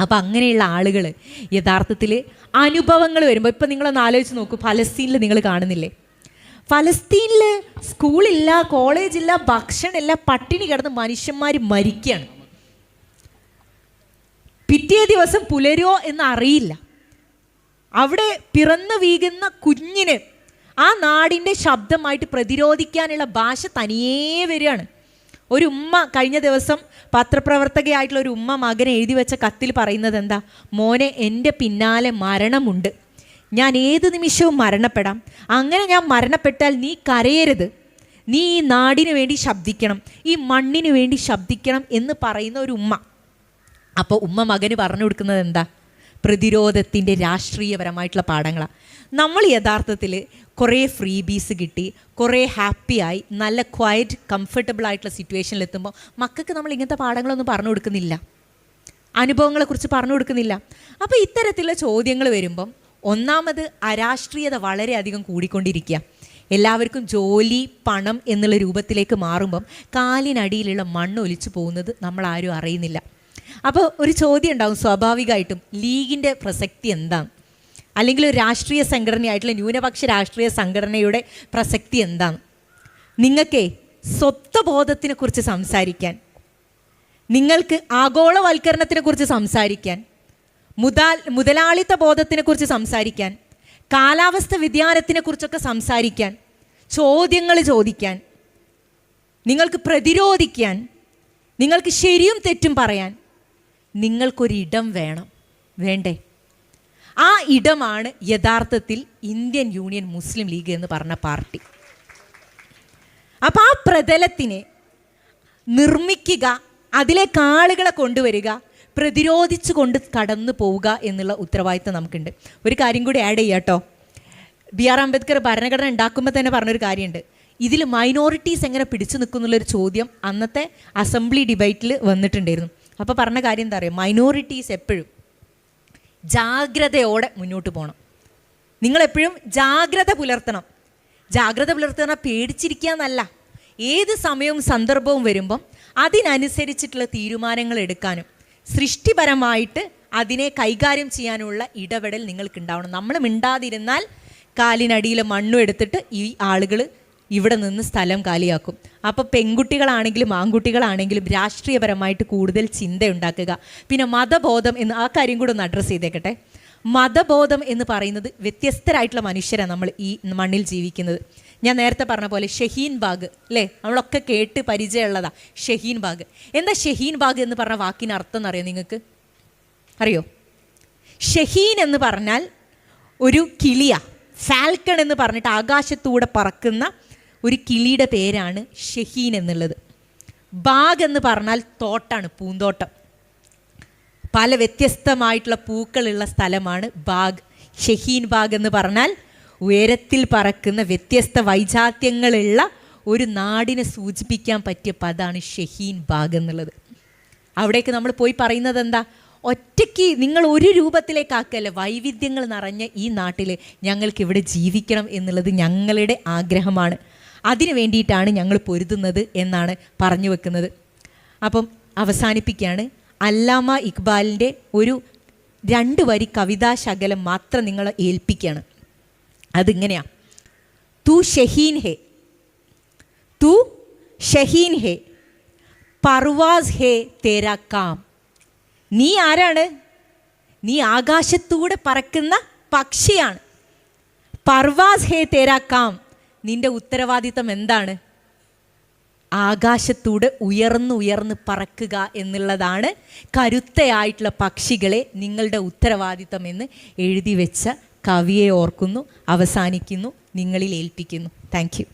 അപ്പം അങ്ങനെയുള്ള ആളുകൾ യഥാർത്ഥത്തിൽ അനുഭവങ്ങൾ വരുമ്പോൾ, ഇപ്പം നിങ്ങളൊന്ന് ആലോചിച്ച് നോക്കൂ, ഫലസ്തീനിൽ നിങ്ങൾ കാണുന്നില്ലേ? ഫലസ്തീനിൽ സ്കൂളില്ല, കോളേജില്ല, ഭക്ഷണമില്ല, പട്ടിണി കിടന്ന് മനുഷ്യന്മാർ മരിക്കുകയാണ്. പിറ്റേ ദിവസം പുലരോ എന്ന് അറിയില്ല. അവിടെ പിറന്നു വീകുന്ന കുഞ്ഞിന് ആ നാടിൻ്റെ ശബ്ദമായിട്ട് പ്രതിരോധിക്കാനുള്ള ഭാഷ തനിയേ വരികയാണ്. ഒരു ഉമ്മ കഴിഞ്ഞ ദിവസം പത്രപ്രവർത്തകയായിട്ടുള്ള ഒരു ഉമ്മ മകനെ എഴുതി വെച്ച കത്തിൽ പറയുന്നത് എന്താ? മോനെ, എൻ്റെ പിന്നാലെ മരണമുണ്ട്, ഞാൻ ഏത് നിമിഷവും മരണപ്പെടാം. അങ്ങനെ ഞാൻ മരണപ്പെട്ടാൽ നീ കരയരുത്, നീ ഈ നാടിനു വേണ്ടി ശബ്ദിക്കണം, ഈ മണ്ണിന് വേണ്ടി ശബ്ദിക്കണം എന്ന് പറയുന്ന ഒരു ഉമ്മ. അപ്പോൾ ഉമ്മ മകന് പറഞ്ഞു കൊടുക്കുന്നത് എന്താ? പ്രതിരോധത്തിൻ്റെ രാഷ്ട്രീയപരമായിട്ടുള്ള പാഠങ്ങളാണ്. നമ്മൾ യഥാർത്ഥത്തിൽ കുറേ ഫ്രീ ബീസ് കിട്ടി, കുറേ ഹാപ്പിയായി, നല്ല ക്വയറ്റ് കംഫർട്ടബിൾ ആയിട്ടുള്ള സിറ്റുവേഷനിൽ എത്തുമ്പോൾ മക്കൾക്ക് നമ്മൾ ഇങ്ങനത്തെ പാഠങ്ങളൊന്നും പറഞ്ഞു കൊടുക്കുന്നില്ല, അനുഭവങ്ങളെക്കുറിച്ച് പറഞ്ഞു കൊടുക്കുന്നില്ല. അപ്പോൾ ഇത്തരത്തിലുള്ള ചോദ്യങ്ങൾ വരുമ്പം ഒന്നാമത് അരാഷ്ട്രീയത വളരെയധികം കൂടിക്കൊണ്ടിരിക്കുക. എല്ലാവർക്കും ജോലി, പണം എന്നുള്ള രൂപത്തിലേക്ക് മാറുമ്പം കാലിനടിയിലുള്ള മണ്ണ് ഒലിച്ചു പോകുന്നത് നമ്മളാരും അറിയുന്നില്ല. അപ്പോൾ ഒരു ചോദ്യം ഉണ്ടാവും സ്വാഭാവികമായിട്ടും, ലീഗിൻ്റെ പ്രസക്തി എന്താണ്? അല്ലെങ്കിൽ ഒരു രാഷ്ട്രീയ സംഘടനയായിട്ടുള്ള ന്യൂനപക്ഷ രാഷ്ട്രീയ സംഘടനയുടെ പ്രസക്തി എന്താണ്? നിങ്ങൾക്ക് സ്വത്വബോധത്തിനെ കുറിച്ച് സംസാരിക്കാൻ, നിങ്ങൾക്ക് ആഗോളവൽക്കരണത്തിനെ കുറിച്ച് സംസാരിക്കാൻ, മുതലാളിത്ത ബോധത്തിനെ കുറിച്ച് സംസാരിക്കാൻ, കാലാവസ്ഥ വ്യതിയാനത്തിനെ കുറിച്ചൊക്കെ സംസാരിക്കാൻ, ചോദ്യങ്ങൾ ചോദിക്കാൻ, നിങ്ങൾക്ക് പ്രതിരോധിക്കാൻ, നിങ്ങൾക്ക് ശരിയും തെറ്റും പറയാൻ നിങ്ങൾക്കൊരിടം വേണം, വേണ്ടേ? ആ ഇടമാണ് യഥാർത്ഥത്തിൽ ഇന്ത്യൻ യൂണിയൻ മുസ്ലിം ലീഗ് എന്ന് പറഞ്ഞ പാർട്ടി. അപ്പോൾ ആ പ്രതലത്തിനെ നിർമ്മിക്കുക, അതിലേക്ക് ആളുകളെ കൊണ്ടുവരിക, പ്രതിരോധിച്ചു കൊണ്ട് കടന്നു പോവുക എന്നുള്ള ഉത്തരവാദിത്വം നമുക്കുണ്ട്. ഒരു കാര്യം കൂടി ആഡ് ചെയ്യാം കേട്ടോ. BR അംബേദ്കർ ഭരണഘടന ഉണ്ടാക്കുമ്പോൾ തന്നെ പറഞ്ഞൊരു കാര്യമുണ്ട്. ഇതിൽ മൈനോറിറ്റീസ് എങ്ങനെ പിടിച്ചു നിൽക്കുന്നുള്ളൊരു ചോദ്യം അന്നത്തെ അസംബ്ലി ഡിബേറ്റിൽ വന്നിട്ടുണ്ടായിരുന്നു. അപ്പോൾ പറഞ്ഞ കാര്യം എന്താ പറയുക? മൈനോറിറ്റീസ് എപ്പോഴും ജാഗ്രതയോടെ മുന്നോട്ട് പോകണം. നിങ്ങളെപ്പോഴും ജാഗ്രത പുലർത്തണം. ജാഗ്രത പുലർത്തുന്ന പേടിച്ചിരിക്കുക എന്നല്ല, ഏത് സമയവും സന്ദർഭവും വരുമ്പം അതിനനുസരിച്ചിട്ടുള്ള തീരുമാനങ്ങൾ എടുക്കാനും സൃഷ്ടിപരമായിട്ട് അതിനെ കൈകാര്യം ചെയ്യാനുള്ള ഇടപെടൽ നിങ്ങൾക്കുണ്ടാവണം. നമ്മൾ മിണ്ടാതിരുന്നാൽ കാലിനടിയിൽ മണ്ണും എടുത്തിട്ട് ഈ ആളുകൾ ഇവിടെ നിന്ന് സ്ഥലം കാലിയാക്കും. അപ്പോൾ പെൺകുട്ടികളാണെങ്കിലും ആൺകുട്ടികളാണെങ്കിലും രാഷ്ട്രീയപരമായിട്ട് കൂടുതൽ ചിന്തയുണ്ടാക്കുക. പിന്നെ മതബോധം എന്ന് ആ കാര്യം കൂടെ ഒന്ന് അഡ്രസ്സ് ചെയ്തേക്കട്ടെ. മതബോധം എന്ന് പറയുന്നത് വ്യത്യസ്തരായിട്ടുള്ള മനുഷ്യരാണ് നമ്മൾ ഈ മണ്ണിൽ ജീവിക്കുന്നത്. ഞാൻ നേരത്തെ പറഞ്ഞ പോലെ ഷഹീൻ ബാഗ് അല്ലേ, നമ്മളൊക്കെ കേട്ട് പരിചയമുള്ളതാ ഷഹീൻ ബാഗ്. എന്താ ഷഹീൻ ബാഗ് എന്ന് പറഞ്ഞ വാക്കിന് അർത്ഥം എന്നറിയോ നിങ്ങൾക്ക്? അറിയോ? ഷഹീൻ എന്ന് പറഞ്ഞാൽ ഒരു കിളിയാ. ഫാൽക്കൺ എന്ന് പറഞ്ഞിട്ട് ആകാശത്തൂടെ പറക്കുന്ന ഒരു കിളിയുടെ പേരാണ് ഷഹീൻ എന്നുള്ളത്. ബാഗ് എന്ന് പറഞ്ഞാൽ തോട്ടാണ്, പൂന്തോട്ടം. പല വ്യത്യസ്തമായിട്ടുള്ള പൂക്കളുള്ള സ്ഥലമാണ് ബാഗ്. ഷഹീൻ ബാഗ് എന്ന് പറഞ്ഞാൽ ഉയരത്തിൽ പറക്കുന്ന വ്യത്യസ്ത വൈജാത്യങ്ങളുള്ള ഒരു നാടിനെ സൂചിപ്പിക്കാൻ പറ്റിയ പദമാണ് ഷഹീൻ ബാഗ് എന്നുള്ളത്. അവിടേക്ക് നമ്മൾ പോയി പറയുന്നത് എന്താ? ഒറ്റയ്ക്ക് നിങ്ങൾ ഒരു രൂപത്തിലേക്കാക്കല്ല, വൈവിധ്യങ്ങൾ നിറഞ്ഞ ഈ നാട്ടിൽ ഞങ്ങൾക്ക് ഇവിടെ ജീവിക്കണം എന്നുള്ളത് ഞങ്ങളുടെ ആഗ്രഹമാണ്. അതിനു വേണ്ടിയിട്ടാണ് ഞങ്ങൾ പൊരുതുന്നത് എന്നാണ് പറഞ്ഞു വെക്കുന്നത്. അപ്പം അവസാനിപ്പിക്കുകയാണ്. അല്ലാമ ഇക്ബാലിൻ്റെ ഒരു 2 വരി കവിതാശകലം മാത്രം നിങ്ങളെ ഏൽപ്പിക്കുകയാണ്. അതിങ്ങനെയാണ്: തൂ ഷഹീൻ ഹേ, തൂ ഷഹീൻ ഹേ, പർവാസ് ഹേ തേരാ കാം. നീ ആരാണ്? നീ ആകാശത്തൂടെ പറക്കുന്ന പക്ഷിയാണ്. പർവാസ് ഹേ തേരാ കാം, നിന്റെ ഉത്തരവാദിത്തം എന്താണ്? ആകാശത്തൂടെ ഉയർന്ന് പറക്കുക എന്നുള്ളതാണ് കരുത്തയായിട്ടുള്ള പക്ഷികളെ നിങ്ങളുടെ ഉത്തരവാദിത്തം എന്ന് എഴുതി വെച്ച കവിയെ ഓർക്കുന്നു, അവസാനിക്കുന്നു, നിങ്ങളിൽ ഏൽപ്പിക്കുന്നു. Thank you.